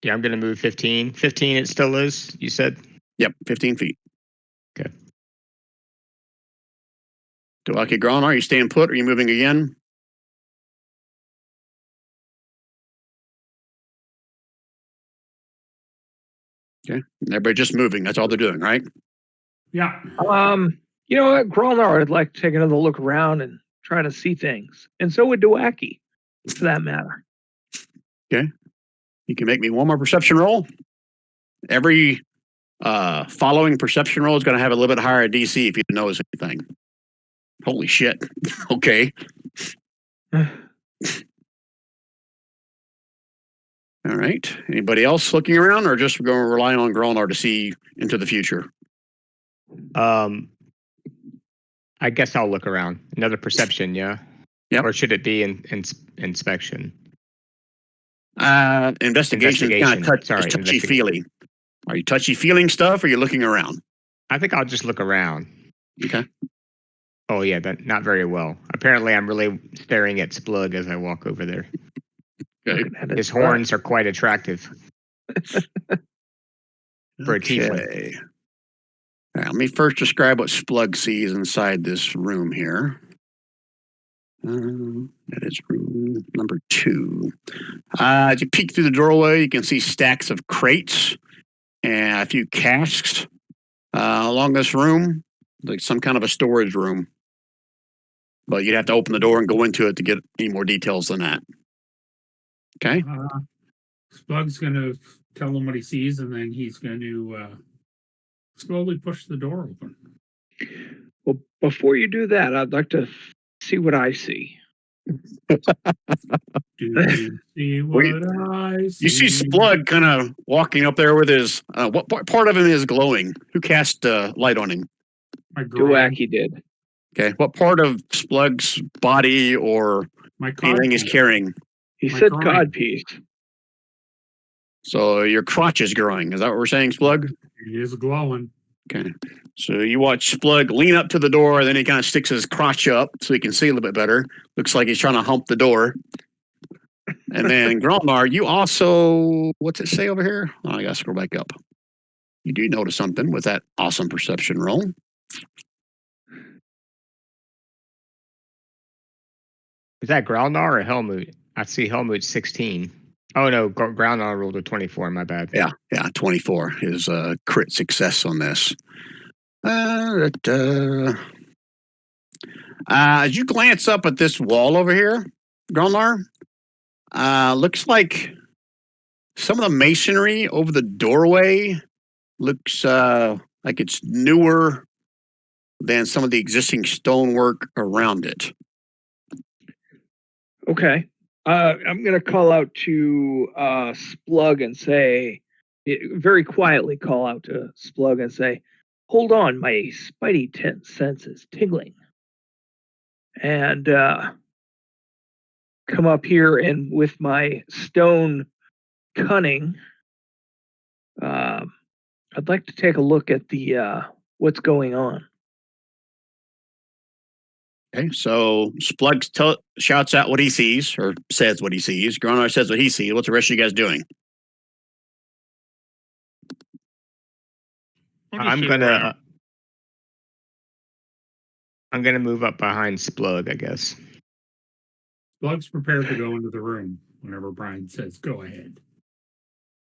Yeah, I'm going to move 15. 15 it still is, you said? Yep. 15 feet. Okay. Dweck, Gralnar, are you staying put or are you moving again? Okay. Everybody just moving. That's all they're doing, right? Yeah. You know what, Gralnar would like to take another look around and try to see things, and so would Dweck, for that matter. Okay. You can make me one more perception roll. Every following perception roll is going to have a little bit higher DC if you notice anything. Holy shit. Okay. All right. Anybody else looking around, or just going to rely on Gralnar to see into the future? I guess I'll look around. Another perception, yeah? Yep. Or should it be inspection? Investigation is kind of touchy-feely. Are you touchy-feeling stuff, or are you looking around? I think I'll just look around. Okay. Oh, yeah, not very well. Apparently, I'm really staring at Splug as I walk over there. Okay. His horns are quite attractive. For a tiefling. Okay. All right, let me first describe what Splug sees inside this room here. That is room number 2. As you peek through the doorway, you can see stacks of crates and a few casks along this room, like some kind of a storage room. But you'd have to open the door and go into it to get any more details than that. Okay. Splug's going to tell him what he sees, and then he's going to slowly push the door open. Well, before you do that, I'd like to see what I see. Do you see what I see? You see Splug kind of walking up there with his. What part of him is glowing? Who cast light on him? My groin, Duaki did. Okay, what part of Splug's body or my feeling is codpiece. carrying? He My said groin. codpiece. So your crotch is growing. Is that what we're saying, Splug? It is glowing. Okay. So you watch Splug lean up to the door, then he kind of sticks his crotch up so he can see a little bit better. Looks like he's trying to hump the door. And then Gralnar, you also, what's it say over here? Oh, I gotta scroll back up. You do notice something with that awesome perception roll. Is that Gralnar or Helmut? I see Helmut 16. Oh no, Gralnar rolled a 24. My bad. Yeah, 24 is crit success on this. As you glance up at this wall over here, Gralnar, looks like some of the masonry over the doorway looks like it's newer than some of the existing stonework around it. Okay. I'm going to call out to Splug and say, very quietly call out to Splug and say, hold on, my spidey sense is tingling. And come up here and with my stone cunning, I'd like to take a look at the what's going on. Okay, so Splug shouts out what he sees, or says what he sees. Gralnar says what he sees. What's the rest of you guys doing? I'm gonna move up behind Splug, I guess. Splug's prepared to go into the room whenever Brian says go ahead.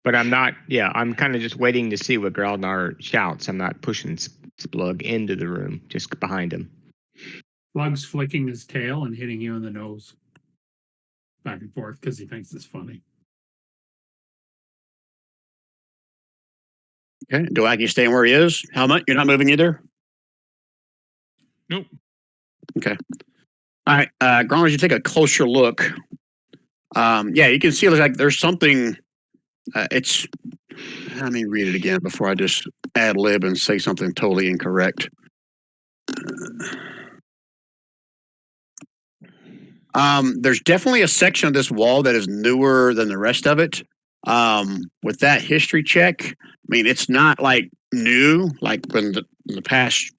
But I'm not. Yeah, I'm kind of just waiting to see what Gralnar shouts. I'm not pushing Splug into the room, just behind him. Splug's flicking his tail and hitting you in the nose, back and forth, because he thinks it's funny. Okay, Duaki staying where he is. How much? You're not moving either? Nope. Okay. All right, Gralnar, as you take a closer look, yeah, you can see like there's something. Let me read it again before I just ad lib and say something totally incorrect. There's definitely a section of this wall that is newer than the rest of it. With that history check, I mean, it's not like new, like in the past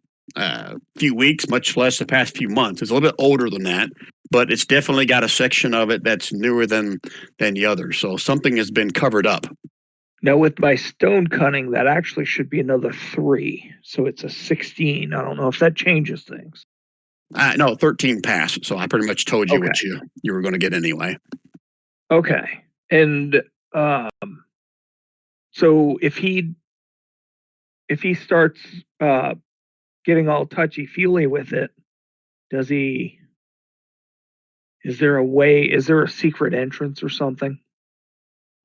few weeks, much less the past few months. It's a little bit older than that, but it's definitely got a section of it that's newer than the others. So something has been covered up. Now with my stone cunning, that actually should be another 3. So it's a 16. I don't know if that changes things. No, 13 passed. So I pretty much told you what you were going to get anyway. Okay. And so if he starts getting all touchy-feely with it, is there a secret entrance or something?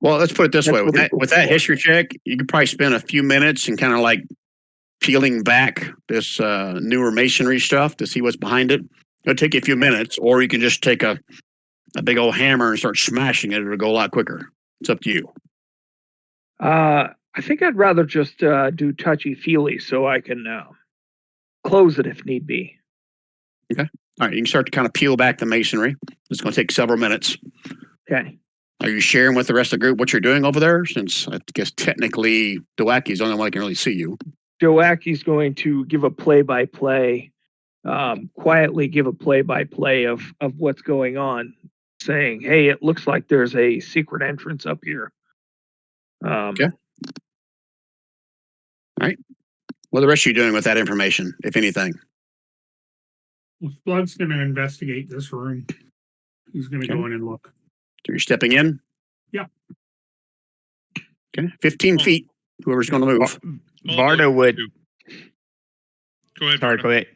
Well, let's put it this That's way. what he's With that looking for. history check, you could probably spend a few minutes and kind of like peeling back this newer masonry stuff to see what's behind it. It'll take you a few minutes, or you can just take a big old hammer and start smashing it. It'll go a lot quicker. It's up to you. I think I'd rather just do touchy-feely so I can close it if need be. Okay. All right. You can start to kind of peel back the masonry. It's going to take several minutes. Okay. Are you sharing with the rest of the group what you're doing over there? Since I guess technically Duaki's the only one that can really see you. Duaki's going to give a play-by-play, quietly give a play-by-play of what's going on, saying, hey, it looks like there's a secret entrance up here. Okay. All right. What are the rest of you doing with that information, if anything? Well, Splug's going to investigate this room. He's going to go in and look. So you're stepping in? Yeah. Okay. 15 feet. Whoever's going to move. Varda would. Go ahead. Sorry, Varda. go ahead.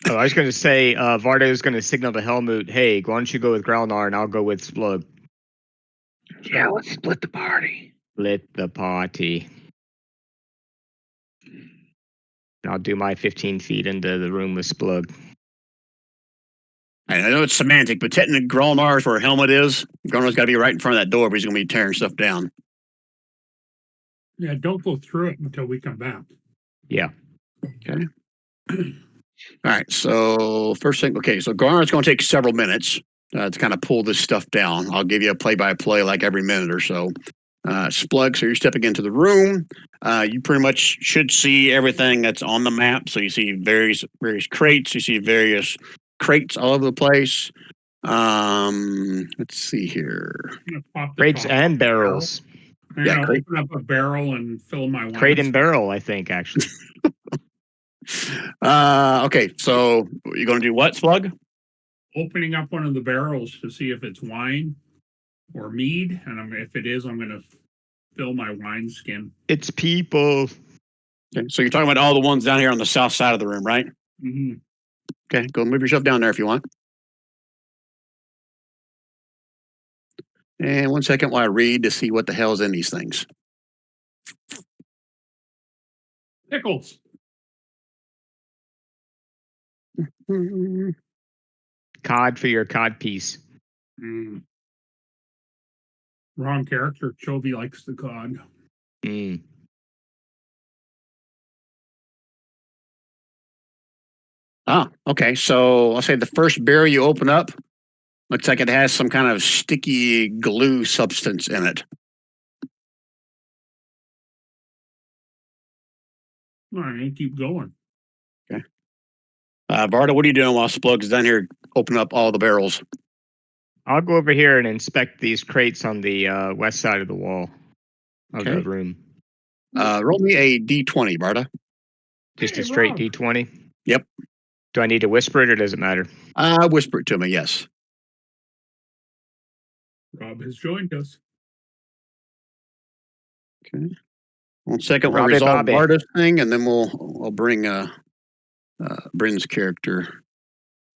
Oh, I was going to say, Varda is going to signal to Helmut, hey, why don't you go with Gralnar and I'll go with Splug. Yeah, let's split the party. Split the party. I'll do my 15 feet into the room with Splug. I know it's semantic, but technically Gralnar is where her helmet is. Gralnar's got to be right in front of that door, but he's going to be tearing stuff down. Yeah, don't go through it until we come back. Yeah. Okay. All right. So first thing, okay. So Gralnar's going to take several minutes to kind of pull this stuff down. I'll give you a play-by-play like every minute or so. Splug, so you're stepping into the room. You pretty much should see everything that's on the map. So you see various crates. You see various crates all over the place. Let's see here. I'm gonna pop the Crates top and off the barrel. barrels. I'm Yeah, gonna crate. open up a barrel and fill my wine. Crate and barrel, I think, actually. Okay, so you're going to do what, Splug? Opening up one of the barrels to see if it's wine or mead, and if it is, I'm gonna fill my wine skin. It's people. Okay, so you're talking about all the ones down here on the south side of the room, right? Mm-hmm. Okay, go move yourself down there if you want. And 1 second while I read to see what the hell's in these things. Pickles. Cod for your cod piece. Mm. Wrong character. Chovy likes the cod. Mm. Ah, okay. So I'll say the first barrel you open up looks like it has some kind of sticky glue substance in it. All right, keep going. Varda, what are you doing while Splug's down here opening up all the barrels? I'll go over here and inspect these crates on the west side of the wall of Okay. the room. Roll me a D20, Varda. Just Hey, a straight Rob. D20? Yep. Do I need to whisper it or does it matter? Whisper it to me, yes. Rob has joined us. Okay. 1 second, we'll Robbie resolve Bobby. Varda's thing, and then we'll bring Bryn's character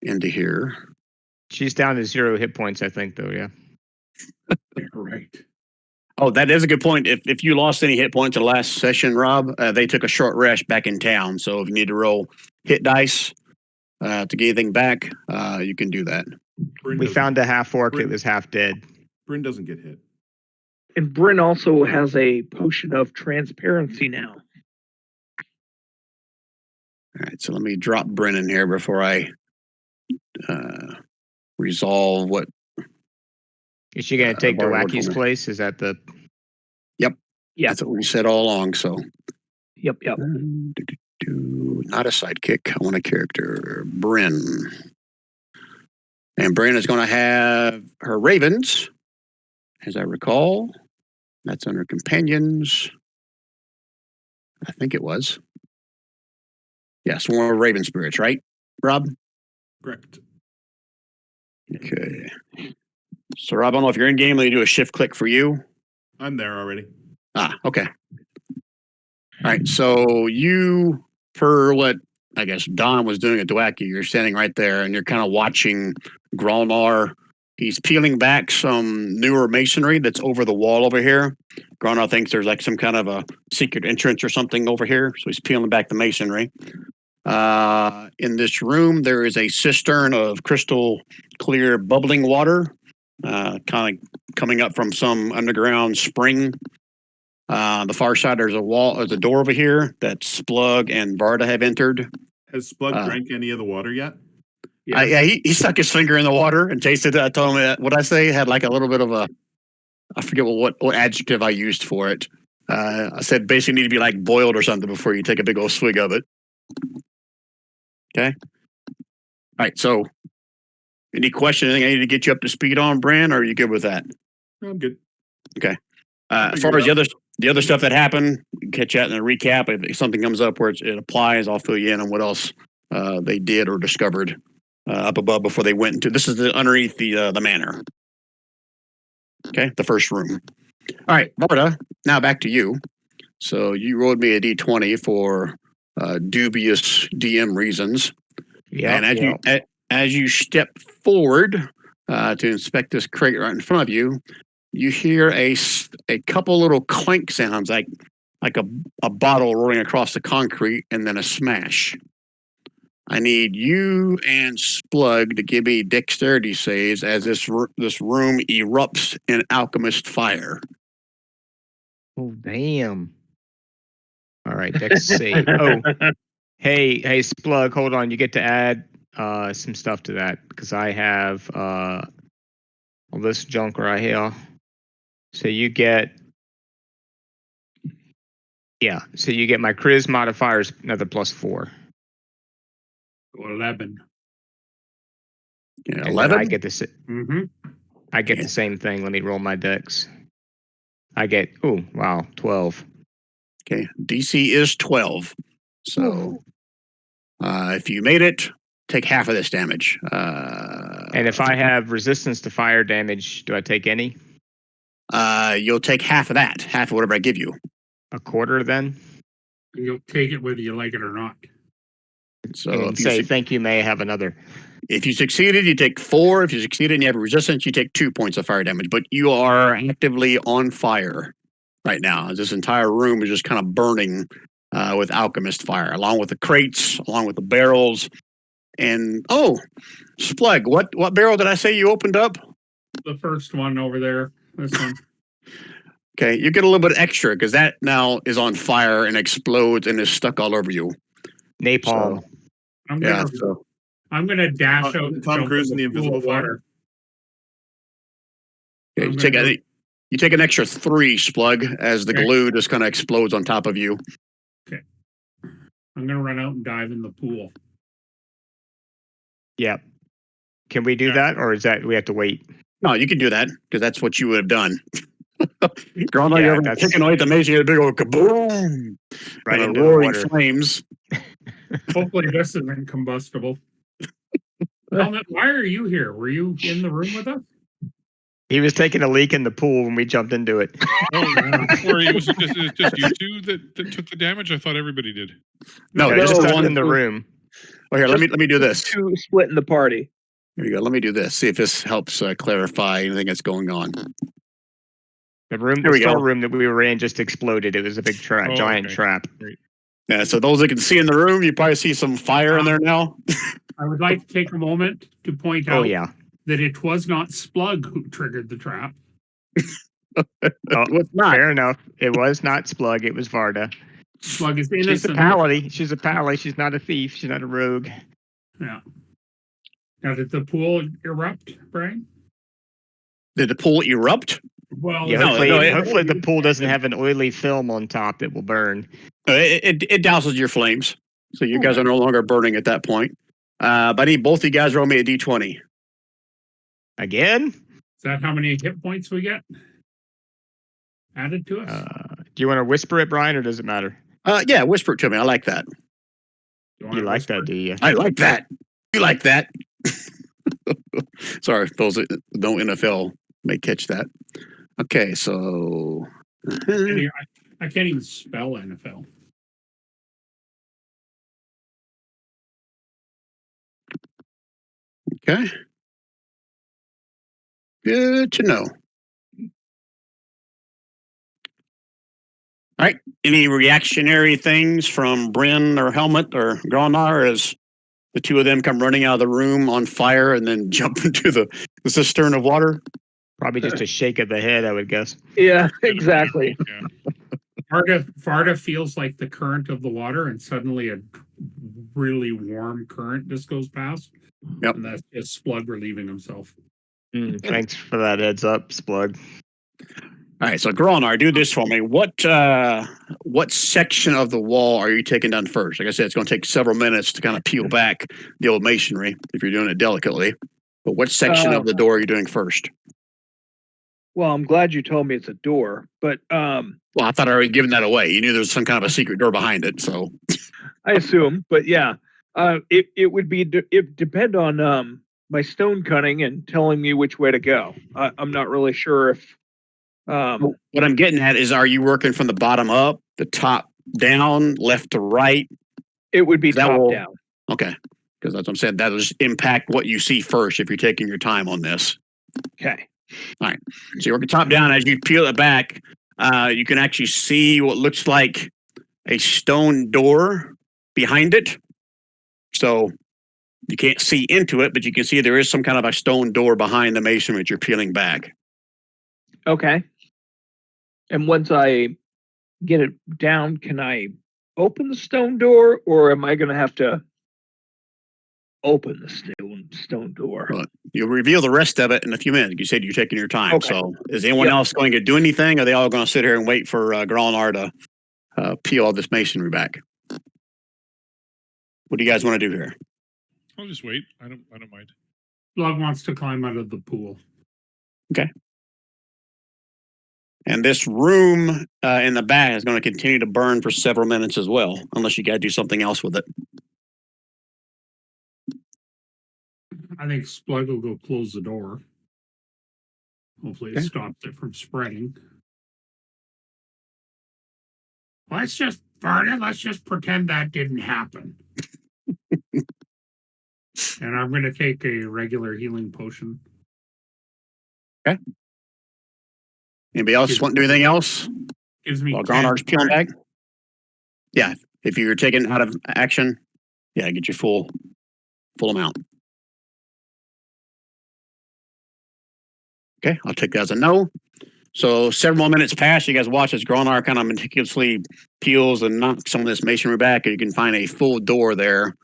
into here. She's down to 0 hit points, I think, though, yeah. Yeah, right. Oh, that is a good point. If you lost any hit points in the last session, Rob, they took a short rest back in town. So if you need to roll hit dice to get anything back, you can do that. We found a half orc, it was half dead. Bryn doesn't get hit. And Bryn also has a potion of transparency now. All right, so let me drop Bryn in here before I resolve what. Is she going to take the Barbara Wacky's told me. place? Is that the... Yeah. That's what we said all along. So Yep. not a sidekick. I want a character, Bryn. And Bryn is going to have her ravens, as I recall. That's under companions. I think it was. Yeah, Swarm of Raven Spirits, right, Rob? Correct. Okay. So, Rob, I don't know if you're in game, let me do a shift click for you. I'm there already. Okay. All right. So, you, per what I guess Don was doing at Dwacky, you're standing right there and you're kind of watching Gralnar. He's peeling back some newer masonry that's over the wall over here. Gralnar thinks there's like some kind of a secret entrance or something over here. So, he's peeling back the masonry. In this room, there is a cistern of crystal clear bubbling water, kind of coming up from some underground spring. The far side, there's a door over here that Splug and Varda have entered. Has Splug drank any of the water yet? Yeah, he stuck his finger in the water and tasted it. I told him that what I say had like a little bit of a, I forget what adjective I used for it. I said basically need to be like boiled or something before you take a big old swig of it. Okay. All right. So, any question? Anything I need to get you up to speed on, Bryn? Or are you good with that? No, I'm good. As far as the other stuff that happened, we can catch that in a recap. If something comes up where it applies, I'll fill you in on what else they did or discovered up above before they went into. This is underneath the manor. Okay, the first room. All right, Varda. Now back to you. So you rolled me a d20 for dubious DM reasons. Yeah. And as you step forward to inspect this crate right in front of you, you hear a couple little clank sounds, like a bottle rolling across the concrete, and then a smash. I need you and Splug to give me dexterity saves as this room erupts in alchemist fire. Oh, damn. All right, Dex save. Oh, hey, Splug, hold on. You get to add some stuff to that because I have all this junk right here. So you get, so you get my Chris modifiers, another +4. 11. Yeah, And then 11? I get the Mm-hmm. I get the same thing. Let me roll my Dex. I get 12. Okay, DC is 12. So if you made it, take half of this damage. And if I have resistance to fire damage, do I take any? You'll take half of that, half of whatever I give you. A quarter then? You'll take it whether you like it or not. So And if you, say thank you, may have another. if you succeeded, you take 4. If you succeeded and you have a resistance, you take 2 points of fire damage. But you are actively on fire right now. This entire room is just kind of burning with alchemist fire, along with the crates, along with the barrels. And Splug, what barrel did I say you opened up? The first one over there. This one. Okay, you get a little bit extra because that now is on fire and explodes and is stuck all over you. Napalm. I'm Yeah, gonna so I'm gonna dash out and Tom jump Cruise in the pool invisible of fire? water. okay, I'm you gonna take an extra 3, Splug, as the Okay. glue just kind of explodes on top of you. I'm gonna run out and dive in the pool. Yep. Can we do Yeah. that, or is that we have to wait? No, you can do that because that's what you would have done. Gralnar, Yeah, you're that's- kicking away at the mace, you get a big old kaboom Right and into a the roaring water. flames. Hopefully this isn't combustible. Helmet, why are you here? Were you in the room with us? He was taking a leak in the pool when we jumped into it. Oh, sorry. Was it just you two that took the damage? I thought everybody did. No, just just the us one in the room. Oh, here, let me do this. Two split in the party. Here you go. Let me do this. See if this helps clarify anything that's going on. The room, Here the we go. storeroom that we were in just exploded. It was a big trap, Oh, giant okay. trap. Yeah, so those that can see in the room, you probably see some fire in there now. I would like to take a moment to point Oh out yeah. that it was not Splug who triggered the trap. Oh, What's not? fair enough. It was not Splug. It was Varda. Splug is She's a innocent. pally. She's a pally. She's not a thief. She's not a rogue. Yeah. Now did the pool erupt, Bryn? Did the pool erupt? Well, Yeah, No, hopefully, no, hopefully the pool doesn't have an oily film on top that will burn. It douses your flames. So you guys are no longer burning at that point. But I need both of you guys roll me a d20. Again? Is that how many hit points we get added to us? Do you want to whisper it, Brian, or does it matter? Yeah, whisper it to me. I like that. wanna You like whisper? that, do you? I like that. You like that. Sorry, those that don't NFL may catch that. Okay, so I can't even spell NFL. okay. Good to know. All right. Any reactionary things from Bryn or Helmet or Gralnar as the two of them come running out of the room on fire and then jump into the cistern of water? Probably just a shake of the head, I would guess. Yeah, exactly. Yeah. Varda feels like the current of the water, and suddenly a really warm current just goes past. Yep. And that's just Splug relieving himself. Thanks for that heads up, Splug. All right, so Gralnar, do this for me. What section of the wall are you taking down first? Like I said, it's going to take several minutes to kind of peel back the old masonry if you're doing it delicately. But what section of the door are you doing first? Well, I'm glad you told me it's a door, but Well, I thought I already given that away. You knew there was some kind of a secret door behind it, so I assume. But yeah, it would be it depend on my stone cutting and telling me which way to go. I'm not really sure if. What I'm getting at is, are you working from the bottom up, the top down, left to right? It would be That top will- down. Okay, because that's what I'm saying. That'll just impact what you see first if you're taking your time on this. Okay. So you're working top down. As you peel it back, you can actually see what looks like a stone door behind it. So you can't see into it, but you can see there is some kind of a stone door behind the masonry that you're peeling back. Okay. And once I get it down, can I open the stone door, or am I going to have to open the stone door? Well, you'll reveal the rest of it in a few minutes. You said you're taking your time. Okay. So is anyone Yep. else going to do anything? Or are they all going to sit here and wait for Gralnar to peel all this masonry back? What do you guys want to do here? I'll just wait. I don't mind. Splug wants to climb out of the pool. And this room in the back is going to continue to burn for several minutes as well, unless you got to do something else with it. I think Splug will go close the door. Hopefully it stops it from spreading. Let's just pretend that didn't happen. And I'm going to take a regular healing potion. Anybody else want to do anything else Gives me while 10. Gralnar's peeling back? Yeah, if you're taken out of action, yeah, get your full amount. Okay, I'll take that as a no. So several more minutes pass. You guys watch as Gralnar kind of meticulously peels and knocks some of this masonry back, and you can find a full door there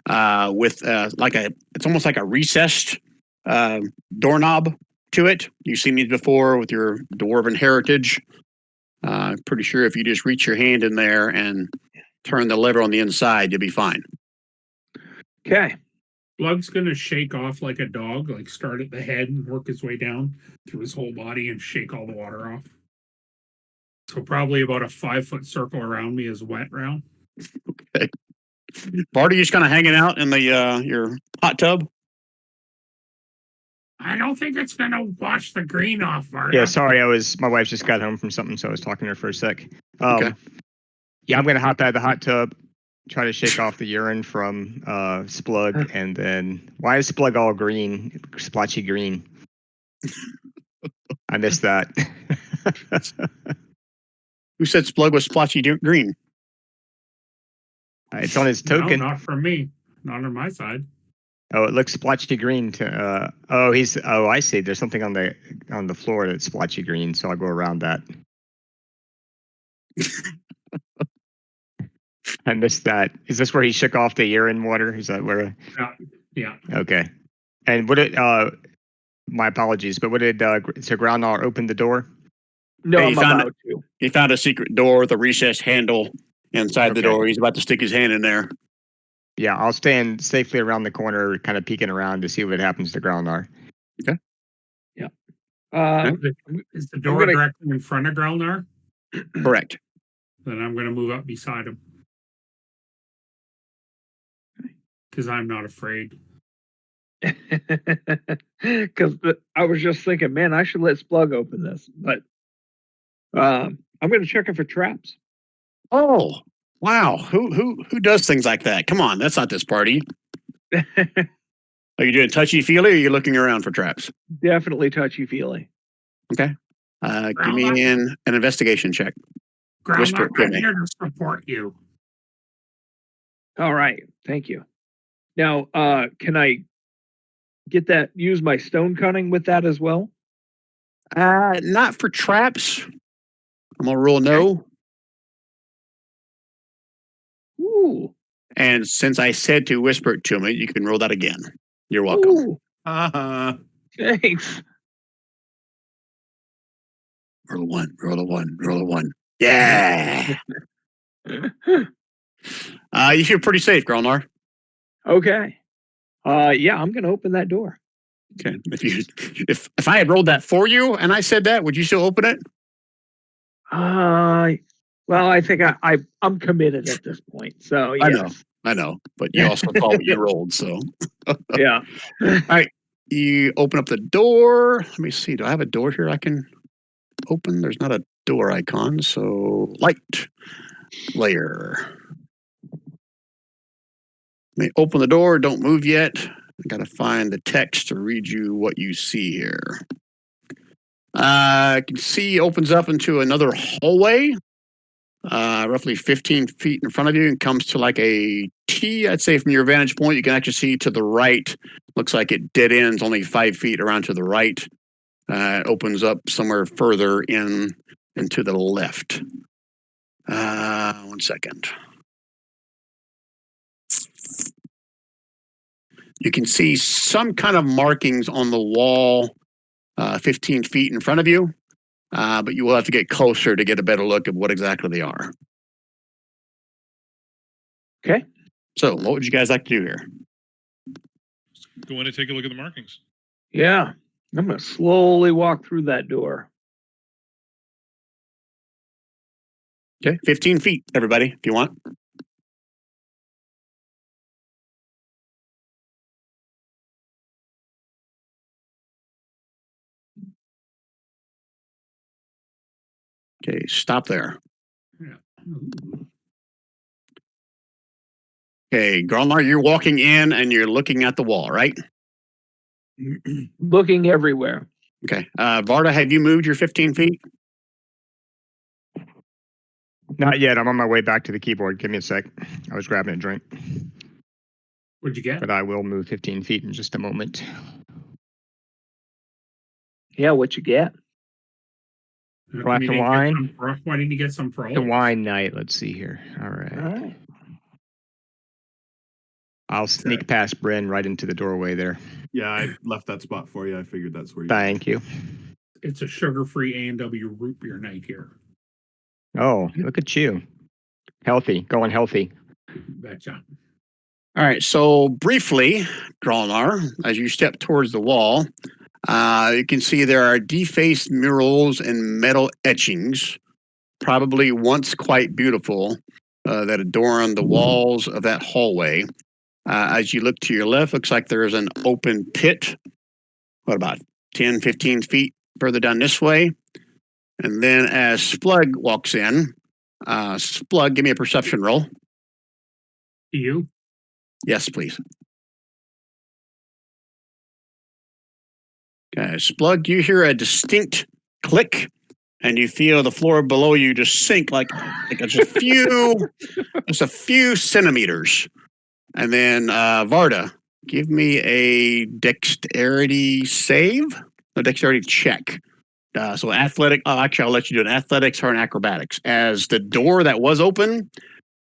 with it's almost like a recessed doorknob to it. You've seen these before with your dwarven heritage. Pretty sure if you just reach your hand in there and turn the lever on the inside, you'll be fine. Okay. Splug's going to shake off like a dog, like start at the head and work his way down through his whole body and shake all the water off. So probably about a 5-foot circle around me is wet round. Okay. Varda, you just kind of hanging out in the your hot tub? I don't think it's going to wash the green off, Varda. Yeah, sorry, my wife just got home from something, so I was talking to her for a sec. Okay. Yeah, I'm gonna hop out of the hot tub, try to shake off the urine from Splug, and then why is Splug all green, splotchy green? I missed that. Who said Splug was splotchy green? It's on his No, token. not from me. Not on my side. Oh, it looks splotchy green to I see. There's something on the floor that's splotchy green, so I'll go around that. I missed that. Is this where he shook off the urine water? Is that where? Yeah. Okay. And what did my apologies, but what did so Gralnar open the door? No, Hey, I'm about to. He found a secret door with a recessed handle inside the Okay. door. He's about to stick his hand in there. Yeah, I'll stand safely around the corner, kind of peeking around to see what happens to Gralnar. Is the door directly in front of Gralnar? Correct. Then I'm going to move up beside him. Because I'm not afraid. Because I was just thinking, man, I should let Splug open this, but I'm going to check it for traps. Oh, wow. Who does things like that? Come on, that's not this party. Are you doing touchy-feely, or are you looking around for traps? Definitely touchy-feely. Okay. Give me an investigation check. Whisper Gralnar, it to I'm me. here to support you. All right, thank you. Now, can I use my stone cunning with that as well? Not for traps. I'm gonna roll no. Ooh. And since I said to whisper it to me, you can roll that again. You're welcome. Ooh, Uh-huh. thanks. Roll a one. Roll a one. Roll a one. Yeah. You feel pretty safe, Gralnar. Okay. Yeah, I'm going to open that door. Okay. If I had rolled that for you and I said that, would you still open it? Well, I think I'm committed at this point. So yes. I know, but you also saw what you rolled, so. Yeah. All right. You open up the door. Let me see. Do I have a door here I can open? There's not a door icon, so light layer. Let me open the door. Don't move yet. I got to find the text to read you what you see here. I can see opens up into another hallway. roughly 15 feet in front of you and comes to like a T. I'd say from your vantage point, you can actually see to the right. Looks like it dead ends only 5 feet around to the right. It opens up somewhere further in and to the left. 1 second. You can see some kind of markings on the wall 15 feet in front of you, but you will have to get closer to get a better look at what exactly they are. Okay. So, what would you guys like to do here? Go in and take a look at the markings. Yeah. I'm going to slowly walk through that door. Okay, 15 feet, everybody, if you want. Okay, stop there. Ooh. Okay, Gralnar, you're walking in and you're looking at the wall, right? Looking everywhere. Okay. Varda, have you moved your 15 feet? Not yet. I'm on my way back to the keyboard. Give me a sec. I was grabbing a drink, What'd you get? but I will move 15 feet in just a moment. Yeah, what you get? How Glass come you of didn't get wine? some for- Why didn't you get some for all The of us? wine night. Let's see here. All All right. right. I'll sneak past Bryn right into the doorway there. Yeah, I left that spot for you. I figured that's where you. Thank you. It's a sugar-free A&W root beer night here. Oh, look at you. Healthy. Going healthy. Betcha. All right, so briefly, Gralnar, as you step towards the wall, you can see there are defaced murals and metal etchings, probably once quite beautiful, that adorn the walls of that hallway. As you look to your left, looks like there is an open pit, what about 10, 15 feet further down this way. And then as Splug walks in, Splug, give me a perception roll. You? Yes, please. Okay, Splug, you hear a distinct click, and you feel the floor below you just sink like it's just a few centimeters. And then Varda, give me a dexterity save, a dexterity check. So athletic. Oh, actually, I'll let you do an athletics or an acrobatics. As the door that was open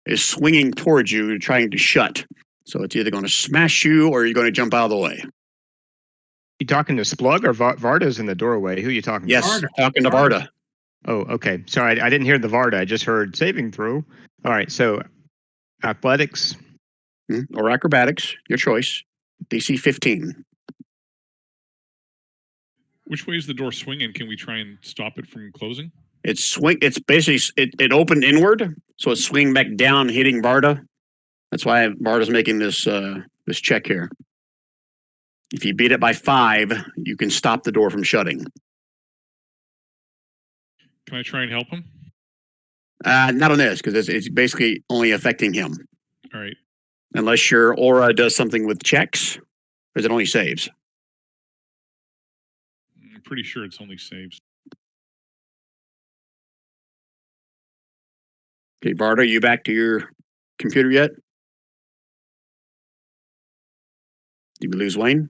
is swinging towards you, trying to shut. So it's either going to smash you or you're going to jump out of the way. You talking to Splug or Varda's in the doorway? Who are you talking to? Yes, Varda. talking to Varda. Oh, okay. Sorry, I didn't hear the Varda. I just heard saving throw. All right, so athletics. Or acrobatics, your choice. DC 15. Which way is the door swinging? Can we try and stop it from closing? It's basically it opened inward, so it's swinging back down, hitting Varda. That's why Varda's making this this check here. If you beat it by 5, you can stop the door from shutting. Can I try and help him? Not on this, because it's basically only affecting him. All right. Unless your aura does something with checks, because it only saves. I'm pretty sure it's only saves. Okay, Varda, are you back to your computer yet? Did we lose Wayne?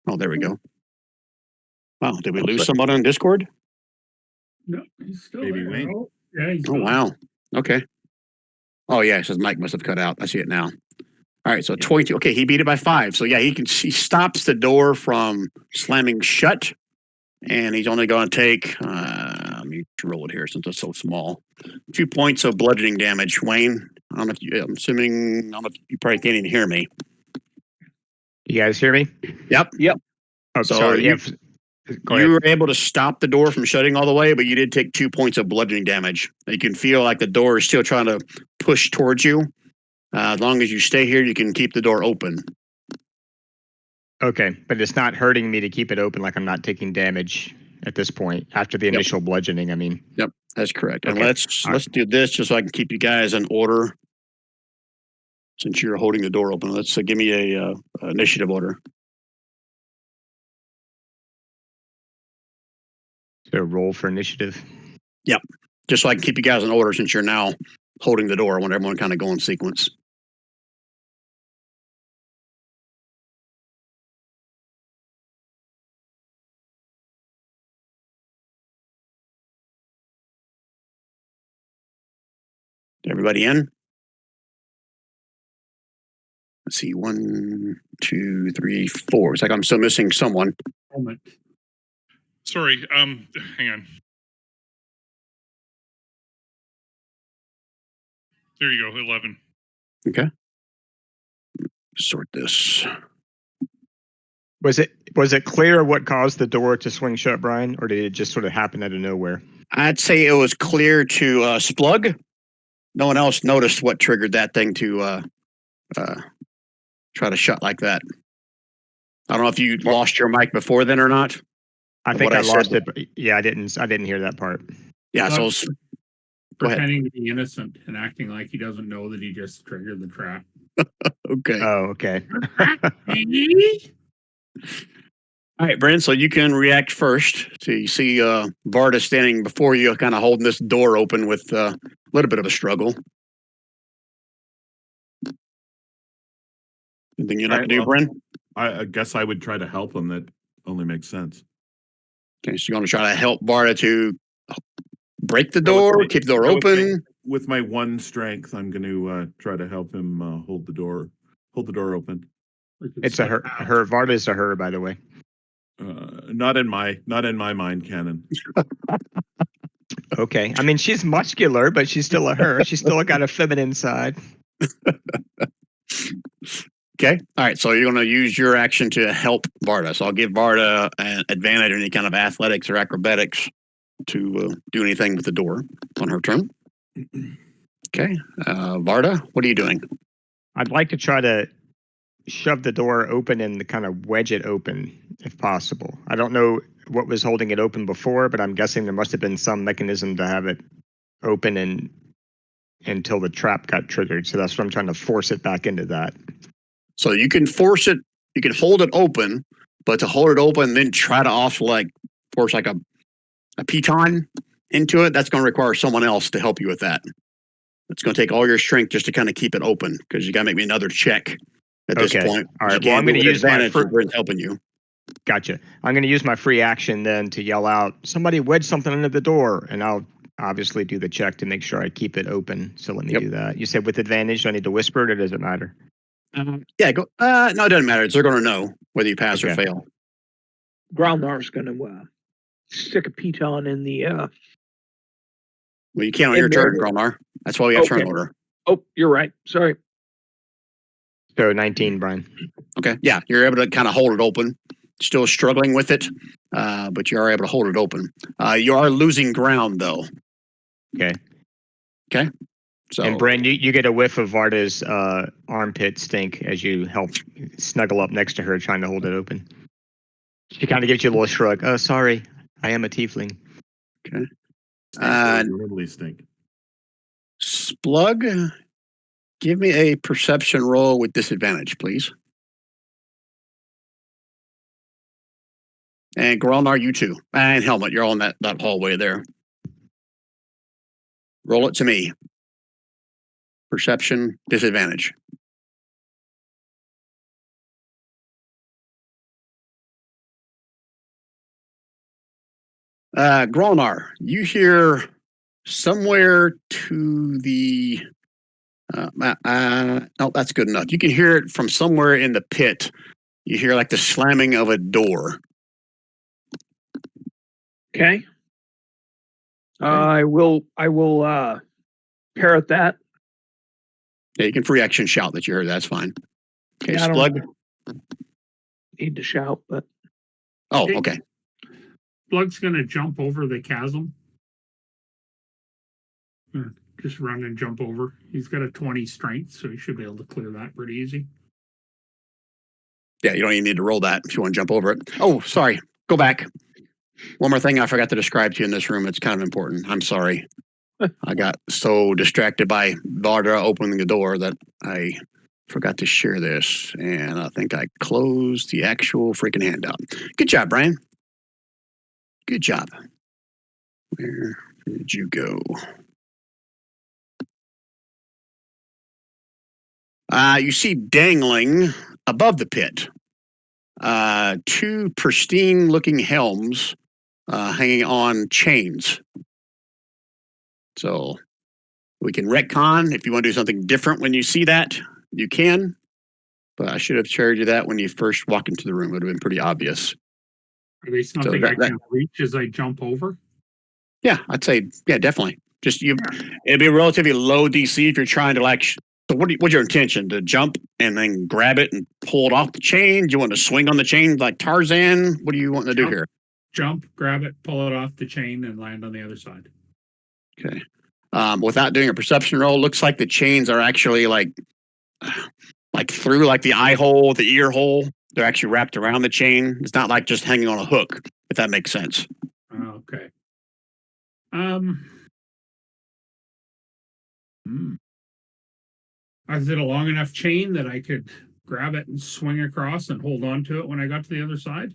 Oh, there we go. Wow, did we lose someone on Discord? No, he's still Maybe there. Wayne. Oh, yeah, he's Oh, gone. wow. Okay. Oh, yeah, it says Mike must have cut out. I see it now. All right, so 22. Okay, he beat it by 5. So, yeah, he stops the door from slamming shut, and he's only going to take, let me roll it here since it's so small, 2 points of bludgeoning damage. Wayne, I don't know if you, I'm assuming, I don't know if you probably can't even hear me. You guys hear me? Yep. Oh, So sorry. you- Yeah. Go You ahead. were able to stop the door from shutting all the way, but you did take 2 points of bludgeoning damage. You can feel like the door is still trying to push towards you. As long as you stay here, you can keep the door open. Okay, but it's not hurting me to keep it open. Like I'm not taking damage at this point after the initial bludgeoning. I mean, That's correct. And Okay. let's All right. do this just so I can keep you guys in order. Since you're holding the door open, let's give me a initiative order. So roll for initiative. Just so I can keep you guys in order since you're now holding the door when everyone kind of go in sequence. Everybody in? Let's see, 1, 2, 3, 4. It's like I'm still missing someone. Moment. Sorry, hang on. There you go, 11. Okay. Sort this. Was it clear what caused the door to swing shut, Brian, or did it just sort of happen out of nowhere? I'd say it was clear to Splug. No one else noticed what triggered that thing to try to shut like that. I don't know if you lost your mic before then or not. I think What I I lost said- it. But yeah, I didn't hear that part. Yeah, so Go ahead. Pretending to be innocent and acting like he doesn't know that he just triggered the trap. okay. Oh, okay. All right, Bryn, so you can react first. So you see Varda standing before you, kind of holding this door open with a little bit of a struggle. Anything you'd like to do, Bryn? I guess I would try to help him. That only makes sense. Okay, so you're going to try to help Varda to break the Yeah, with door, my- keep the door yeah, with my- open. With my one strength, I'm going to try to help him hold the door open. It's a her. Her Varda's a her, by the way. Not in my mind canon. Okay. I mean, she's muscular, but she's still a her. She's still got a feminine side. Okay. All right. So you're going to use your action to help Varda. So I'll give Varda an advantage on any kind of athletics or acrobatics to do anything with the door on her turn. Okay. Varda, what are you doing? I'd like to try to shove the door open and kind of wedge it open if possible. I don't know what was holding it open before, but I'm guessing there must have been some mechanism to have it open and until the trap got triggered. So that's what I'm trying to force it back into that. So you can force it, you can hold it open, but to hold it open, then try to also force like a piton into it, that's going to require someone else to help you with that. It's going to take all your strength just to kind of keep it open because you got to make me another check at this Okay. point. All right. You Well, can't I'm do going it to with use my advantage when Bryn's helping you. Gotcha. I'm going to use my free action then to yell out, "Somebody wedge something under the door," and I'll obviously do the check to make sure I keep it open. So let me Yep. do that. You said with advantage. Do I need to whisper it, or does it matter? Yeah, go. No, it doesn't matter. They're going to know whether you pass or Okay. fail. Gralnar's going to stick a piton in the. Well, you can't on Hey, your turn, Meredith. Gralnar. That's why we have turn Okay. order. Oh, you're right. Sorry. So 19, Brian. Okay. Yeah, you're able to kind of hold it open. Still struggling with it, but you are able to hold it open. You are losing ground, though. Okay. So, And Bryn, you get a whiff of Varda's armpit stink as you help snuggle up next to her, trying to hold it open. She kind of gives you a little shrug. "Oh, sorry, I am a tiefling." Normally stink. Splug, give me a perception roll with disadvantage, please. And Gralnar, you too. And Helmet, you're all in that hallway there. Roll it to me. Perception, disadvantage. Gralnar, you hear somewhere to the. No, that's good enough. You can hear it from somewhere in the pit. You hear like the slamming of a door. Okay. I will parrot that. Yeah, you can free action shout that you heard. That's fine. Okay, Yeah, I Splug. don't need to shout, but Oh, okay. Splug's going to jump over the chasm. Just run and jump over. He's got a 20 strength, so he should be able to clear that pretty easy. Yeah, you don't even need to roll that if you want to jump over it. Oh, sorry. Go back. One more thing I forgot to describe to you in this room. It's kind of important. I'm sorry. I got so distracted by Varda opening the door that I forgot to share this. And I think I closed the actual freaking handout. Good job, Brian. Good job. Where did you go? You see dangling above the pit, two pristine-looking helms hanging on chains. So we can retcon if you want to do something different when you see that, you can. But I should have shared you that when you first walk into the room. It would have been pretty obvious. Are they something I can reach as I jump over? Yeah, I'd say, yeah, definitely. Just it'd be a relatively low DC if you're trying to like. So what's your intention? To jump and then grab it and pull it off the chain? Do you want to swing on the chain like Tarzan? What do you want to do here? Jump, grab it, pull it off the chain, and land on the other side. Okay. Without doing a perception roll, looks like the chains are actually like through like the eye hole, the ear hole. They're actually wrapped around the chain. It's not like just hanging on a hook, if that makes sense. Okay. Is it a long enough chain that I could grab it and swing across and hold on to it when I got to the other side?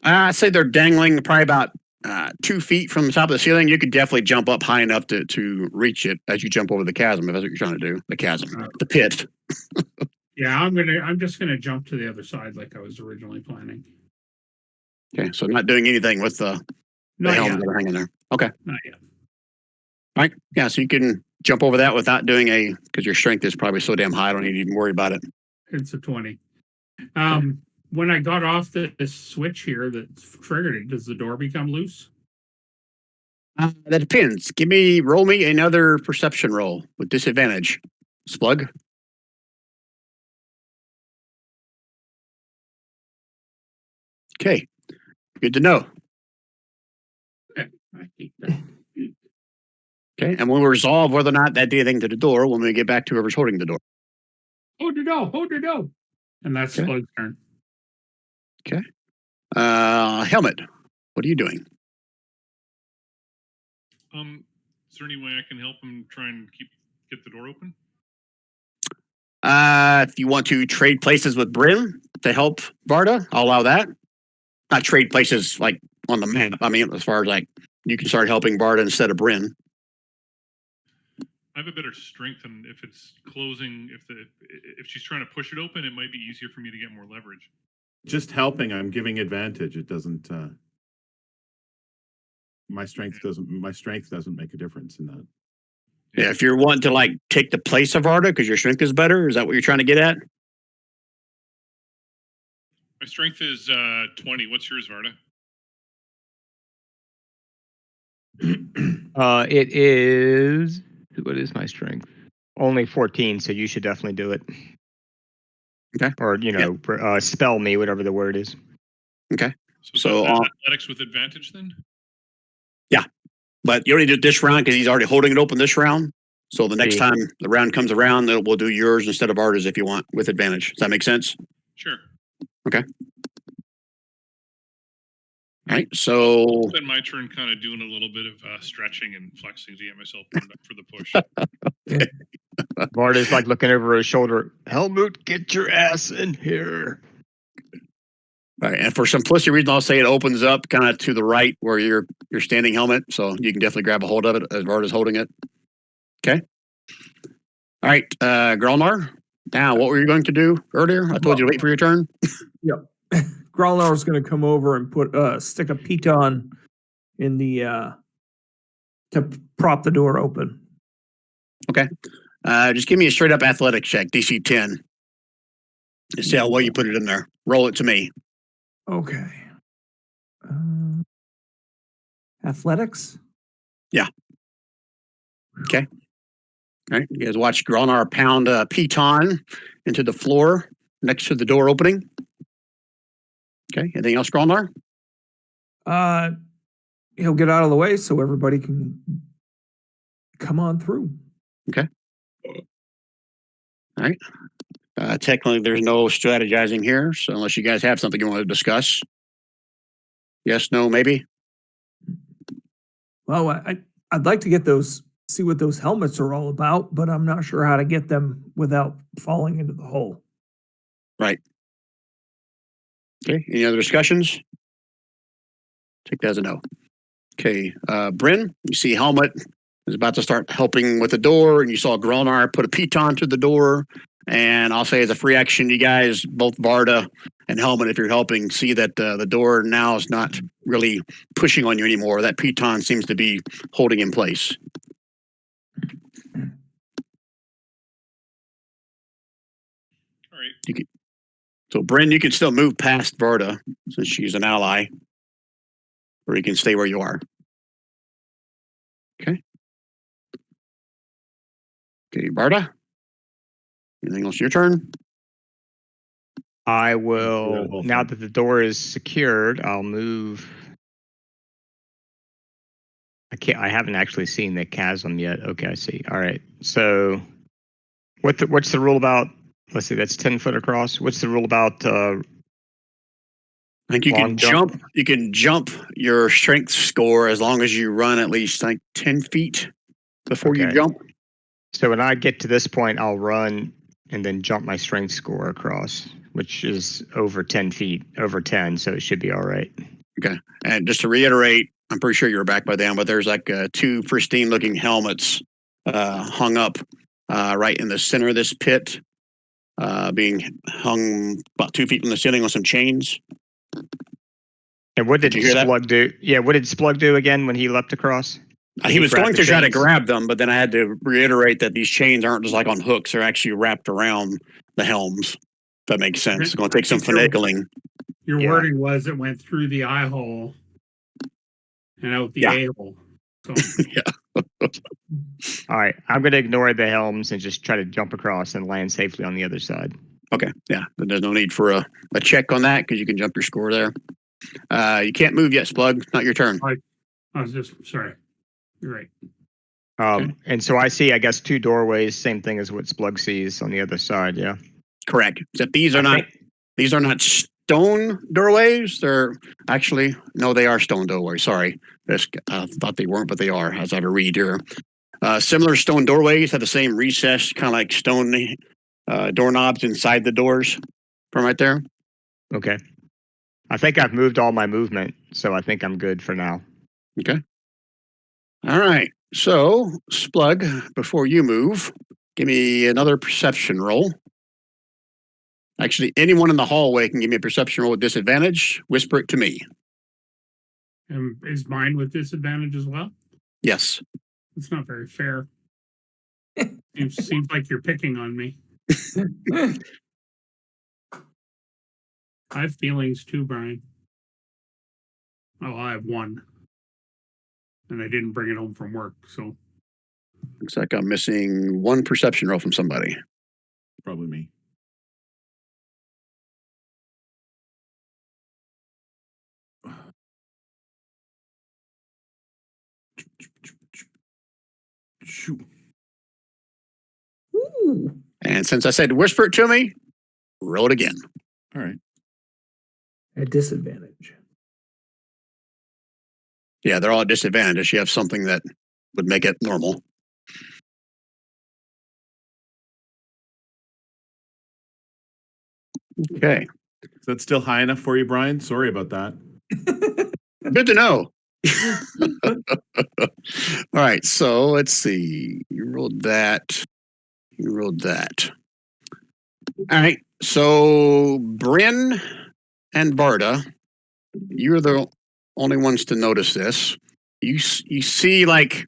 I'd say they're dangling probably about 2 feet from the top of the ceiling. You could definitely jump up high enough to reach it as you jump over the chasm, if that's what you're trying to do. The chasm, the pit. Yeah, I'm just gonna jump to the other side like I was originally planning. Okay, so not doing anything with the helms that are hanging there. Okay. Not yet. All right. Yeah, so you can jump over that without doing because your strength is probably so damn high, I don't need to even worry about it. It's a 20. When I got off this switch here that triggered it, does the door become loose? That depends. Roll me another perception roll with disadvantage. Splug. Okay. Good to know. I hate that. Okay, and we'll resolve whether or not that did anything to the door when we get back to whoever's holding the door. Hold the door. And that's Okay. Splug's turn. Okay. Helmet, what are you doing? Is there any way I can help him try and get the door open? If you want to trade places with Bryn to help Varda, I'll allow that. Not trade places like on the map. I mean, as far as like you can start helping Varda instead of Bryn. I have a better strength, and if it's closing, if she's trying to push it open, it might be easier for me to get more leverage. Just helping, I'm giving advantage. It doesn't. My strength doesn't make a difference in that. Yeah, if you're wanting to like take the place of Varda because your strength is better, is that what you're trying to get at? My strength is 20. What's yours, Varda? It is. What is my strength? Only 14, so you should definitely do it. Okay. Or spell me, whatever the word is. Okay. So athletics with advantage then? Yeah, but you only do it this round because he's already holding it open this round. So the next time the round comes around, we'll do yours instead of ours if you want with advantage. Does that make sense? Sure. Okay. All right, so Then my turn, kind of doing a little bit of stretching and flexing to get myself warmed up for the push. Varda's like looking over his shoulder. Helmut, get your ass in here. all right, and for simplicity reason, I'll say it opens up kind of to the right where you're standing helmet, so you can definitely grab a hold of it as Varda's holding it. Okay. All right, Gralnar. Now, what were you going to do earlier? I told you to wait for your turn. Yep. Gralnar was going to come over and stick a piton in the to prop the door open. Okay. Just give me a straight up athletics check, DC 10. To see how well you put it in there. Roll it to me. Okay. Athletics? Yeah. Okay. All right. You guys watch Gralnar pound a piton into the floor next to the door opening. Okay. Anything else, Gralnar? He'll get out of the way so everybody can come on through. Okay. All right. Technically, there's no strategizing here, so unless you guys have something you want to discuss. Yes, no, maybe? Well, I'd like to see what those helmets are all about, but I'm not sure how to get them without falling into the hole. Right. Okay. Any other discussions? Take that as a no. Okay, Bryn, you see Helmet is about to start helping with the door, and you saw Gralnar put a piton to the door. And I'll say as a free action, you guys, both Varda and Helmet, if you're helping, see that the door now is not really pushing on you anymore. That piton seems to be holding in place. All right. So, Bryn, you can still move past Varda since she's an ally, or you can stay where you are. Okay. Okay, Varda. Anything else? Your turn. I Yeah, will, both now of that the door is secured, I'll move. I haven't actually seen the chasm yet. Okay, I see. All right. So what's the rule about, let's see, that's 10 foot across. What's the rule about I think you long can jump. You can jump your strength score as long as you run at least like 10 feet before you Okay. jump. So when I get to this point, I'll run and then jump my strength score across, which is over 10 feet, over 10. So it should be all right. And just to reiterate, I'm pretty sure you're back by then, but there's like two pristine looking helmets hung up right in the center of this pit, being hung about 2 feet from the ceiling on some chains. And what did Did you hear that? Splug do? Yeah, what did Splug do again when he leapt across? Did He was grab going the to try to chains? grab them, but then I had to reiterate that these chains aren't just like on hooks; they're actually wrapped around the helms. If that makes sense. It's going to take some finagling. Your Yeah. wording was it went through the eye hole and out the Yeah. a hole. So All right, I'm going to ignore the helms and just try to jump across and land safely on the other side. Okay, yeah. Then there's no need for a check on that because you can jump your score there. You can't move yet, Splug. Not your turn. I was just sorry. You're right. Okay. And so I see, I guess, two doorways, same thing as what Splug sees on the other side. Yeah. Correct. Except these are I not. think- These are not stone doorways. They're actually no, they are stone doorways. Sorry, I thought they weren't, but they are. As I have a read here, similar stone doorways have the same recess, kind of like stone doorknobs inside the doors from right there. Okay. I think I've moved all my movement, so I think I'm good for now. Okay. All right. So, Splug, before you move, give me another perception roll. Actually, anyone in the hallway can give me a perception roll with disadvantage. Whisper it to me. And is mine with disadvantage as well? Yes. It's not very fair. It seems like you're picking on me. I have feelings too, Brian. Oh, I have one. And I didn't bring it home from work, so Looks like I'm missing one perception roll from somebody. Probably me. Shoot. Ooh, And since I said whisper it to me, roll it again. All right. at disadvantage. Yeah, they're all at disadvantage. You have something that would make it normal. Okay. Is that still high enough for you, Brian? Sorry about that. Good to know. All right. So let's see. You rolled that. You rolled that. All right. So Bryn and Varda, you're the only ones to notice this. You see like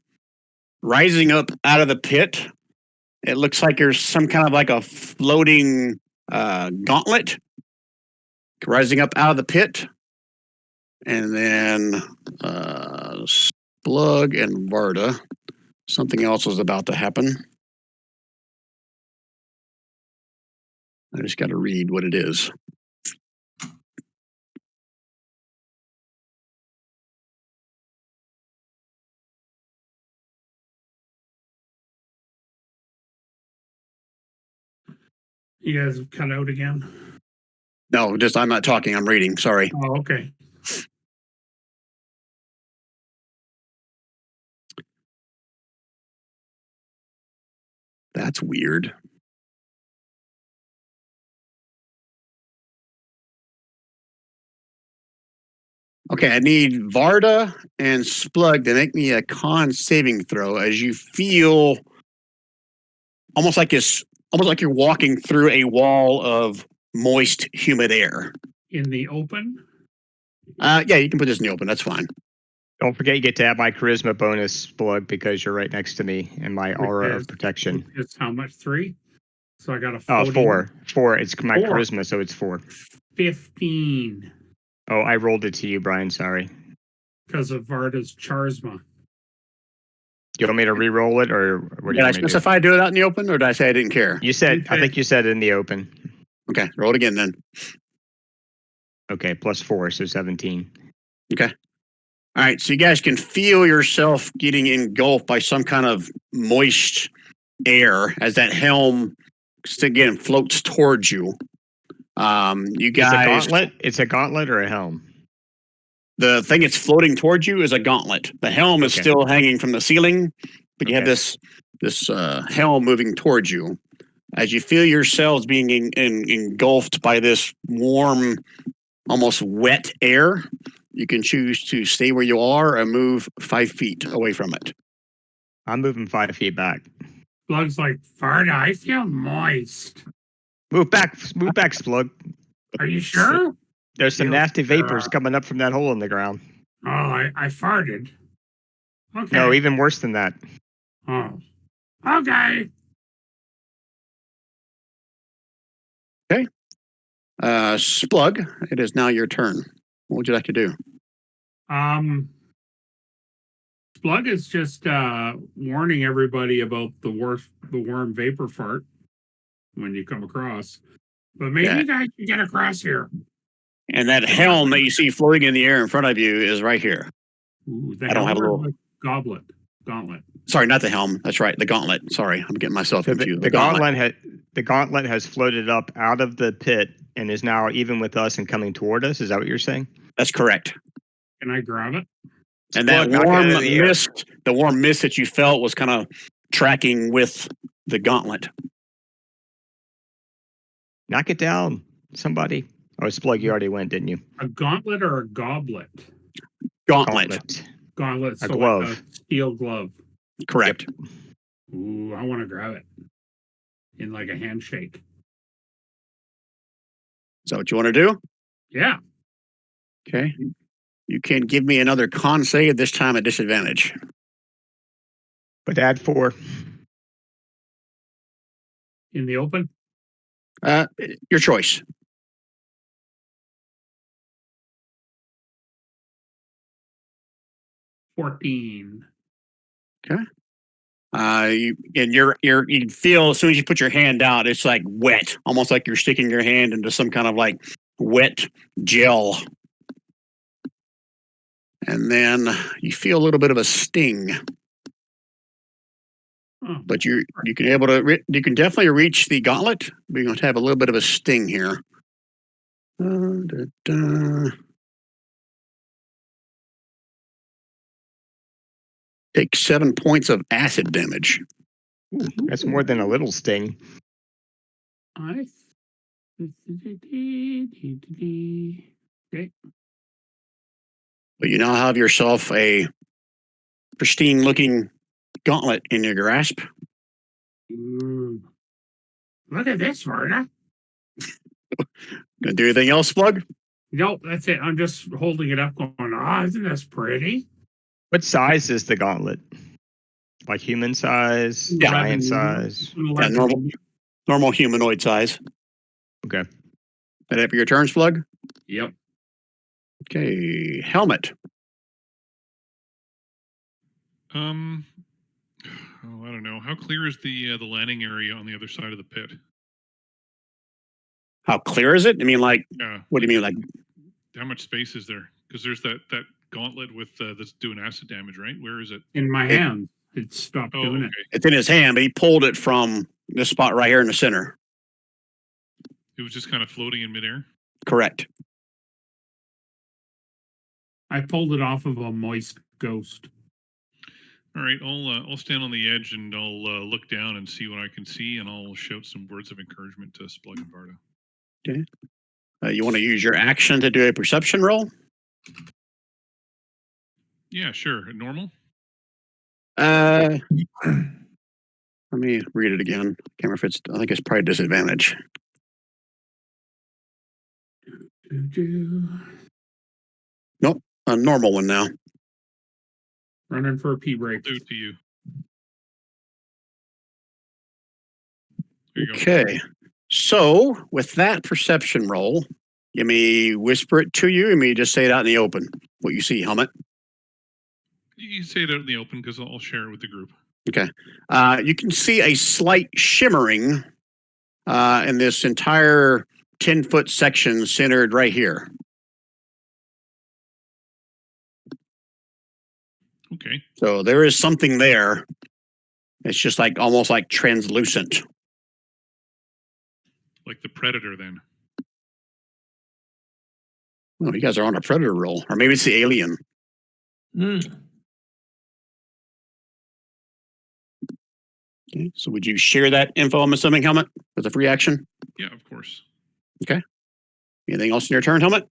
rising up out of the pit. It looks like there's some kind of like a floating gauntlet rising up out of the pit. And then Splug and Varda. Something else was about to happen. I just got to read what it is. you guys have cut out again. No, just I'm not talking. I'm reading. Sorry. Oh, okay. That's weird. Okay, I need Varda and Splug to make me a con saving throw as you feel almost like you're walking through a wall of moist, humid air. In the open? Yeah, you can put this in the open. That's fine. Don't forget you get to add my charisma bonus, Splug, because you're right next to me and my aura Which of is- protection. It's how much? 3? So I got a 4. 40, 4. It's my 4. charisma, so it's 4. 15 Oh, I rolled it to you, Brian. Sorry. because of Varda's charisma. Do you want me to re-roll it, or what do Did you I want me to do? specify do it out in the open, or did I say I didn't care? I think you said in the open. Okay, roll it again then. Okay, plus 4, so 17. Okay. All right, so you guys can feel yourself getting engulfed by some kind of moist air as that helm again floats towards you. You It's a guys, gauntlet. It's a gauntlet or a helm. the thing that's floating towards you is a gauntlet. The helm is Okay. still hanging from the ceiling, but you have Okay. this helm moving towards you. As you feel yourselves being engulfed by this warm, almost wet air, you can choose to stay where you are and move 5 feet away from it. I'm moving 5 feet back. Slug's like, Varda, I feel moist. Move back, Splug. Are you sure? There's some Feels- nasty vapors coming up from that hole in the ground. Oh, I farted. Okay. No, even worse than that. Oh. Okay. Splug, it is now your turn. What would you like to do? Splug is just warning everybody about the warm vapor fart when you come across. But maybe Yeah. you guys can get across here. And that helm that you see floating in the air in front of you is right here. Ooh, the I don't have a helmet little- or the gauntlet. Sorry, not the helm. That's right, the gauntlet. Sorry, I'm getting myself So confused. the gauntlet has floated up out of the pit and is now even with us and coming toward us. Is that what you're saying? That's correct. Can I grab it? And that Splug, knock it warm out of the air. mist, the warm mist that you felt was kind of tracking with the gauntlet. Knock it down, somebody. Oh, Splug, you already went, didn't you? A gauntlet or a goblet? Gauntlet. Gauntlet. A So glove. like a steel glove. Correct. Ooh, I want to grab it in like a handshake. Is that what you want to do? Yeah. Okay. You can give me another con save, this time at disadvantage. But add 4. In the open? Your choice. $14. You feel as soon as you put your hand out, it's like wet, almost like you're sticking your hand into some kind of like wet gel. And then you feel a little bit of a sting, Oh, but you can definitely reach the gauntlet. We're going to have a little bit of a sting here. Take 7 points of acid damage. Ooh, that's more than a little sting. I. Okay. But you now have yourself a pristine looking gauntlet in your grasp. Ooh. Look at this, Varda. Gonna do anything else, Splug? Nope, that's it. I'm just holding it up going, isn't this pretty? What size is the gauntlet? Like human size? Yeah. Giant size? Yeah, normal humanoid size. Okay. That it for your turn, Splug? Yep. Okay, helmet. Oh, I don't know. How clear is the landing area on the other side of the pit? How clear is it? I mean, like, Yeah. what do you mean, like? How much space is there? Because there's that gauntlet with that's doing acid damage, right? Where is it? In my hand. It stopped Oh, doing okay. it. It's in his hand, but he pulled it from this spot right here in the center. It was just kind of floating in midair. Correct. I pulled it off of a moist ghost. All right, I'll stand on the edge and I'll look down and see what I can see, and I'll shout some words of encouragement to Splug and Varda. Okay. You want to use your action to do a perception roll? Yeah, sure. Normal. Let me read it again. Can't remember if it's. I think it's probably disadvantage. Nope, a normal one now. Running for a pee break. Do it to you. There you go. Okay, so with that perception roll, you may whisper it to you. You may just say it out in the open. What you see, Helmet. You say it out in the open because I'll share it with the group. Okay, you can see a slight shimmering in this entire 10-foot section centered right here. Okay. So there is something there. It's just like almost like translucent. Like the predator, then. Oh, you guys are on a predator roll, or maybe it's the alien. Okay, so would you share that info? I'm assuming, Helmet, with a free action. Yeah, of course. Anything else in your turn, Helmet?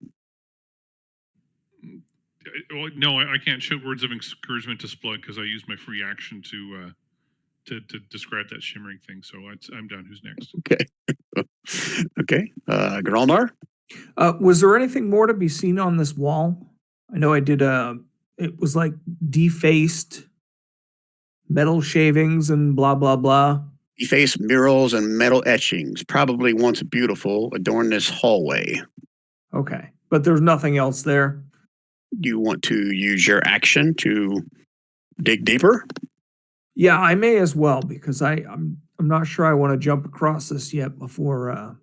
Well, no, I can't show words of encouragement to Splug because I used my free action to describe that shimmering thing. So I'm done. Who's next? Okay, Gralnar. Was there anything more to be seen on this wall? I know I did it was like defaced metal shavings and blah blah blah. Defaced murals and metal etchings, probably once beautiful, adorn this hallway. Okay, but there's nothing else there. Do you want to use your action to dig deeper? Yeah, I may as well because I'm not sure I want to jump across this yet before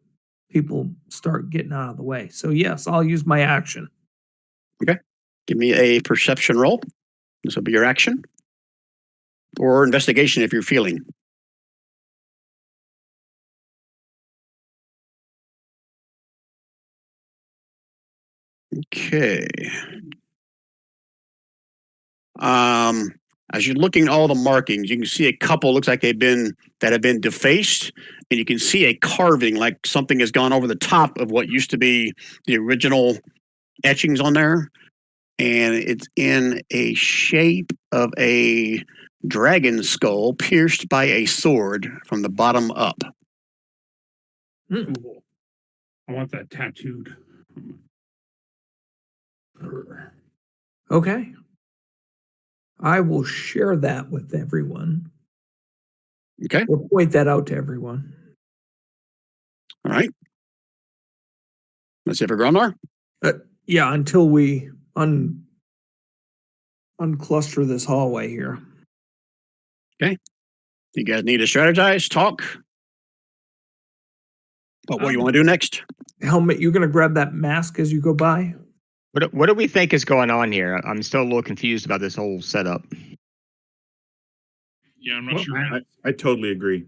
people start getting out of the way. So yes, I'll use my action. Give me a perception roll. This will be your action. Or investigation if you're feeling. Okay. As you're looking at all the markings, you can see a couple looks like have been defaced, and you can see a carving like something has gone over the top of what used to be the original etchings on there, and it's in a shape of a dragon skull pierced by a sword from the bottom up. Cool. I want that tattooed. Okay. I will share that with everyone. Okay. We'll point that out to everyone. All right. That's it for Gralnar. Yeah, until we uncluster this hallway here. You guys need to strategize, talk. What do you want to do next? Helmet, you gonna grab that mask as you go by? What do we think is going on here? I'm still a little confused about this whole setup. Yeah, I'm not What sure. man? I totally agree.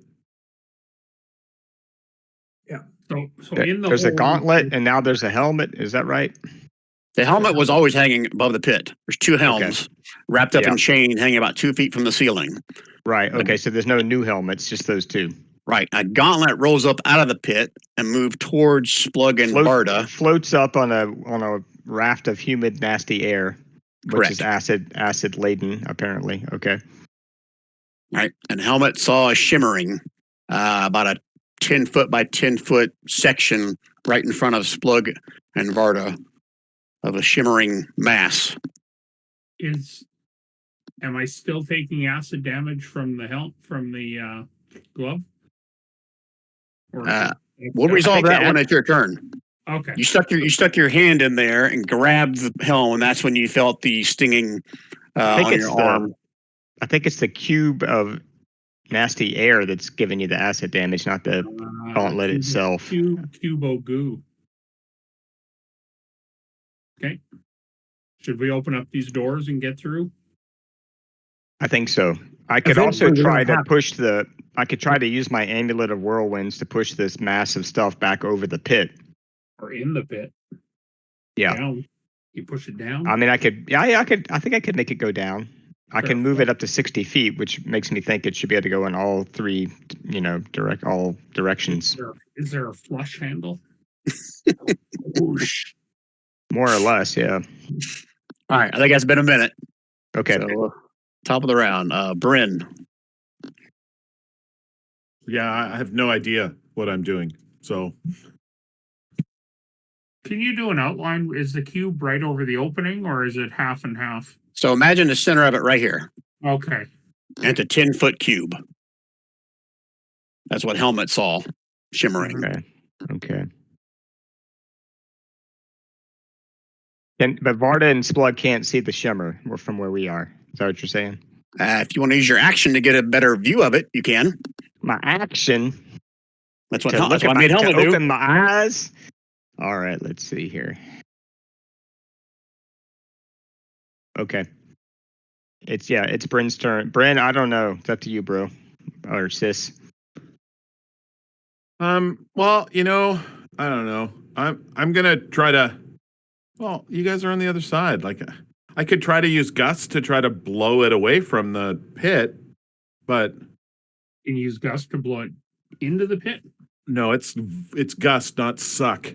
So in the There's a hole- gauntlet, and now there's a helmet. Is that right? The helmet was always hanging above the pit. There's two helms wrapped up Yeah. in chain hanging about 2 feet from the ceiling. Right. Okay. So there's no new helmets, just those two. Right. A gauntlet rolls up out of the pit and moves towards Splug and Varda. Floats up on a raft of humid, nasty air, which is acid laden, apparently. Okay. Right. And helmet saw a shimmering about a 10-foot by 10-foot section right in front of Splug and Varda of a shimmering mass. Am I still taking acid damage from the glove? Or We'll resolve that when it's your turn. Okay. You stuck your hand in there and grabbed the helm, and that's when you felt the stinging on your arm. I think it's the cube of nasty air that's giving you the acid damage, not the gauntlet itself. Cubo goo. Okay. Should we open up these doors and get through? I think so. I could Eventually also we're try gonna to push I could try to use my amulet of whirlwinds to push this massive stuff back over the pit. Or in the pit? Yeah. Down. You push it down? I mean, I could. Yeah, I could. I think I could make it go down. I can move it up to 60 feet, which makes me think it should be able to go in all three, all directions. Is there a flush handle? Whoosh. More or less, yeah. All right. I think that's been a minute. Okay. So, top of the round, Bryn. Yeah, I have no idea what I'm doing. So Can you do an outline? Is the cube right over the opening, or is it half and half? So imagine the center of it right here. Okay. And it's a 10-foot cube. That's what Helmet saw shimmering. Okay. But Varda and Splug can't see the shimmer from where we are. Is that what you're saying? If you want to use your action to get a better view of it, you can. My action That's what, to look that's what at I made Helmet to do. open my eyes. All right, let's see here. Okay. It's Bryn's turn. Bryn, I don't know. It's up to you, bro. Or sis. well, I don't know. I'm gonna try to. Well, you guys are on the other side. Like, I could try to use gust to try to blow it away from the pit, but Can you use gust to blow it into the pit? no, it's gust, not suck.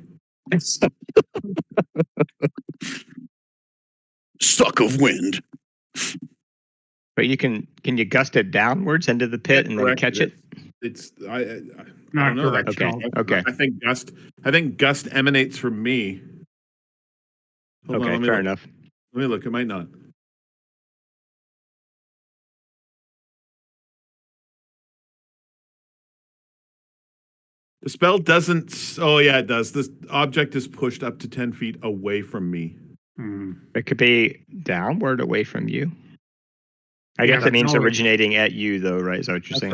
Suck of wind. But can you gust it downwards into the pit and then Correct. catch it? It's I Not don't know. directional. Okay. I think gust emanates from me. Hold on, Okay, let me fair look. enough. Let me look. It might not. The spell doesn't. Oh yeah, it does. This object is pushed up to 10 feet away from me. It could be downward away from you. I Yeah, guess it that's means always- originating at you, though, right? Is that what you're saying?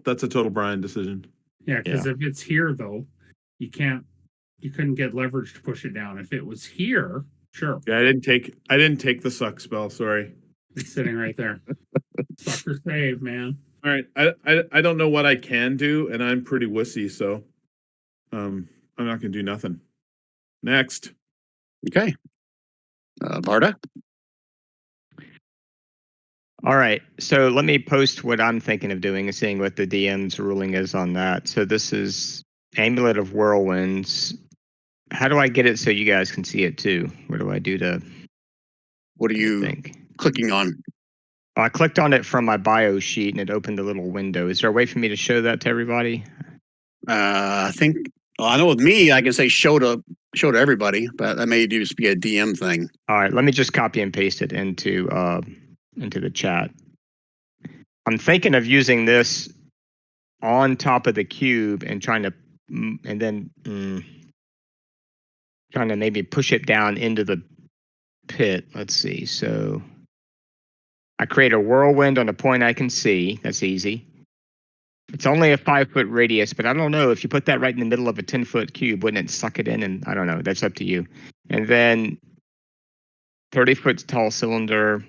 That's a total Brian decision. Yeah, because if it's here though, you couldn't get leverage to push it down. If it was here, sure. Yeah, I didn't take the suck spell. Sorry. It's sitting right there. Sucker save, man. All right, I don't know what I can do, and I'm pretty wussy, so I'm not gonna do nothing. Next. Okay. Varda. All right. So let me post what I'm thinking of doing and seeing what the DM's ruling is on that. So this is Amulet of Whirlwinds. How do I get it so you guys can see it too? What do I do to What are you think? clicking on? I clicked on it from my bio sheet and it opened a little window. Is there a way for me to show that to everybody? I think. Well, I know with me, I can say show to everybody, but that may just be a DM thing. All right, let me just copy and paste it into the chat. I'm thinking of using this on top of the cube and trying to maybe push it down into the pit. Let's see. So I create a whirlwind on a point I can see. That's easy. It's only a 5-foot radius, but I don't know if you put that right in the middle of a 10-foot cube, wouldn't it suck it in? And I don't know. That's up to you. And then 30-foot tall cylinder.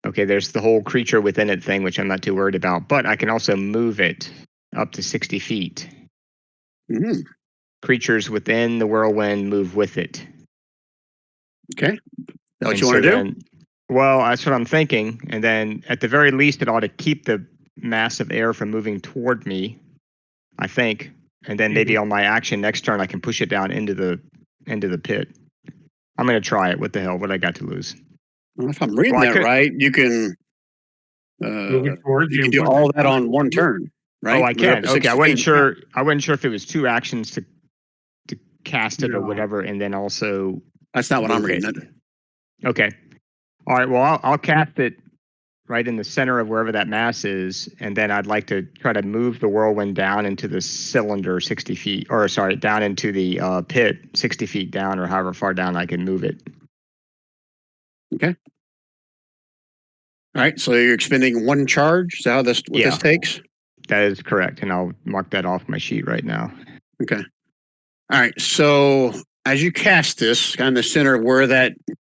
Okay, there's the whole creature within it thing, which I'm not too worried about. But I can also move it up to 60 feet. Mm-hmm. Creatures within the whirlwind move with it. Okay. That what you want to do? Well, that's what I'm thinking. And then at the very least, it ought to keep the mass of air from moving toward me, I think. And then maybe on my action next turn, I can push it down into the pit. I'm going to try it. What the hell? What I got to lose? Well, if I'm reading Well, that right, you can Move it towards you you. can do all that on one turn, right? Oh, I Move it up can. to Okay, 60 I wasn't feet. sure. I wasn't sure if it was 2 actions to cast it or No. whatever, and then also. That's not what I'm move reading. it. Okay. All right. Well, I'll cast it right in the center of wherever that mass is, and then I'd like to try to move the whirlwind down into the cylinder 60 feet, or sorry, down into the pit 60 feet down, or however far down I can move it. Okay. All right. So you're expending 1 charge. Is that how this takes? That is correct, and I'll mark that off my sheet right now. Okay. All right. So as you cast this, kind of the center of where that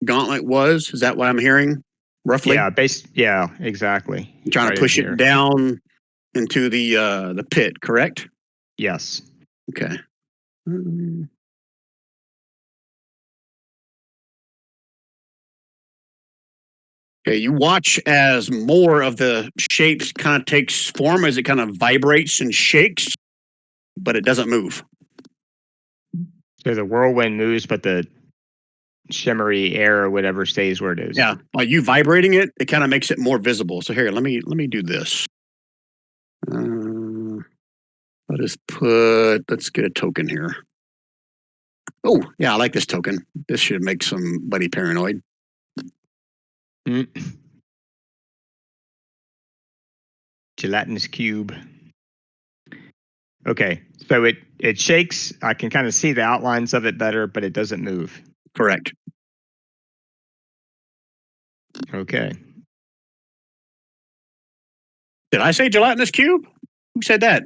gauntlet was, is that what I'm hearing? Roughly? Yeah, exactly. You're trying Right to push in here. it down into the pit, correct? Yes. Okay. Okay, you watch as more of the shapes kind of takes form as it kind of vibrates and shakes, but it doesn't move. So the whirlwind moves, but the shimmery air or whatever stays where it is. Yeah, by you vibrating it, it kind of makes it more visible. So here, let me do this. Let's get a token here. Oh, yeah, I like this token. This should make somebody paranoid. Mm. Gelatinous cube. Okay, so it shakes. I can kind of see the outlines of it better, but it doesn't move. Correct. Okay. Did I say gelatinous cube? Who said that?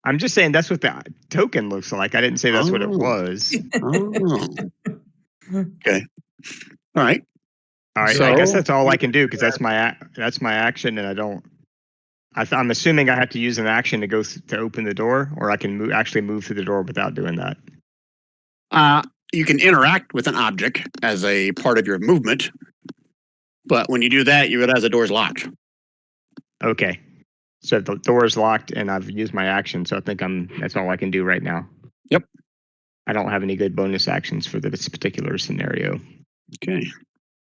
I'm just saying that's what the token looks like. I didn't say that's what it Oh. was. Oh. Okay. All right. All right. So- I guess that's all I can do because that's my action, and I don't. I'm assuming I have to use an action to go to open the door, or I can actually move through the door without doing that. You can interact with an object as a part of your movement, but when you do that, you realize the door's locked. Okay. So the door is locked, and I've used my action, so I think that's all I can do right now. Yep. I don't have any good bonus actions for this particular scenario. Okay.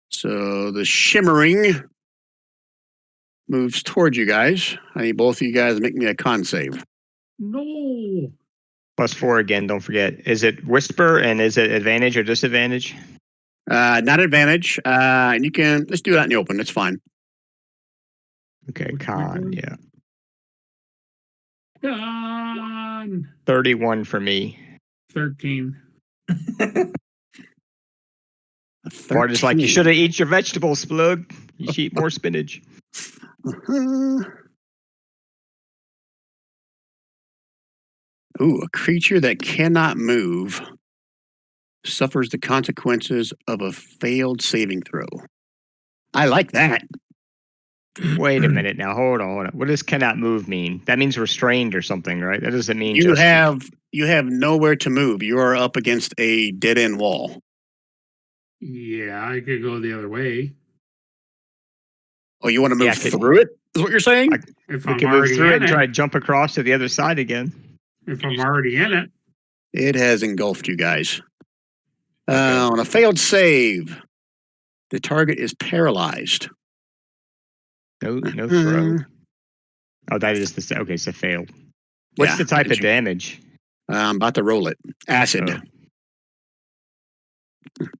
So the shimmering moves towards you guys. I need both of you guys to make me a con save. No. +4 again, don't forget. Is it whisper, and is it advantage or disadvantage? Not advantage. And let's do that in the open. It's fine. Okay, Which con, one? yeah. Done. 31 for me. 13. Varda's like, you should have eat your vegetables, Splug. You should eat more spinach. Ooh, a creature that cannot move suffers the consequences of a failed saving throw. I like that. Wait a minute now. Hold on. What does cannot move mean? That means restrained or something, right? That doesn't mean You have nowhere to move. You are up against a dead end wall. Yeah, I could go the other way. Oh, you want to move Yeah, through it? Is what you're saying? If we I'm can move already through it in and it. try to jump across to the other side again. If I'm already in it. It has engulfed you guys. On a failed save, the target is paralyzed. No throw. Oh, that is okay. So failed. What's Yeah, the type of as you- damage? I'm about to roll it. Acid.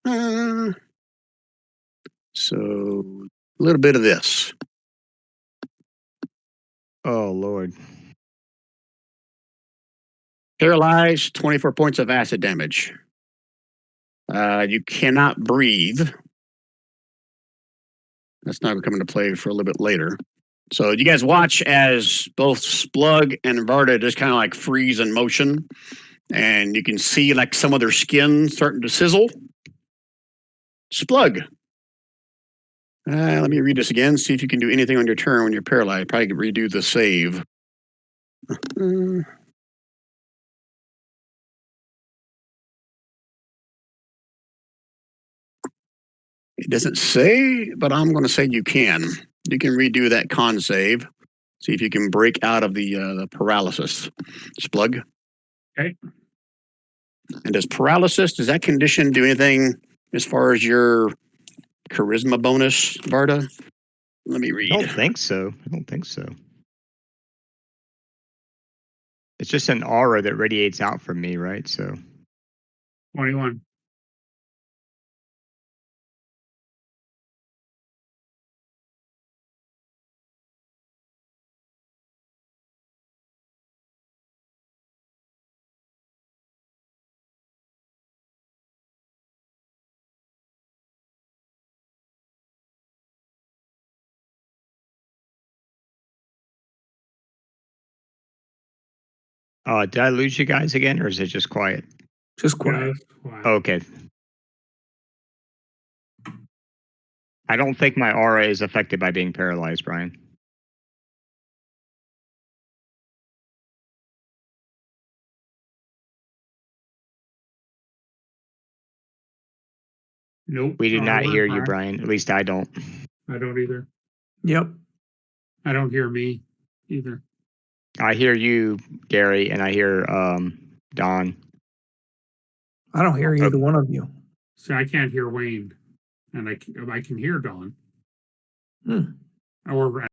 Oh. So a little bit of this. Oh Lord. Paralyzed, 24 points of acid damage. You cannot breathe. That's not coming to play for a little bit later. So you guys watch as both Splug and Varda just kind of like freeze in motion. And you can see like some of their skin starting to sizzle. Splug. Let me read this again. See if you can do anything on your turn when you're paralyzed. Probably could redo the save. It doesn't say, but I'm going to say you can. You can redo that con save. See if you can break out of the paralysis. Splug. Okay. And does that condition do anything as far as your charisma bonus, Varda? Let me read. I don't think so. It's just an aura that radiates out from me, right? So 21. did I lose you guys again, or is it just quiet? Just quiet. Okay. I don't think my aura is affected by being paralyzed, Brian. Nope. We do not a not word, hear you, Brian. At least I don't. I don't either. Yep. I don't hear me either. I hear you, Gary, and I hear Don. I don't hear either one of you. See, I can't hear Wayne, and I can hear Dawn. Hmm. Or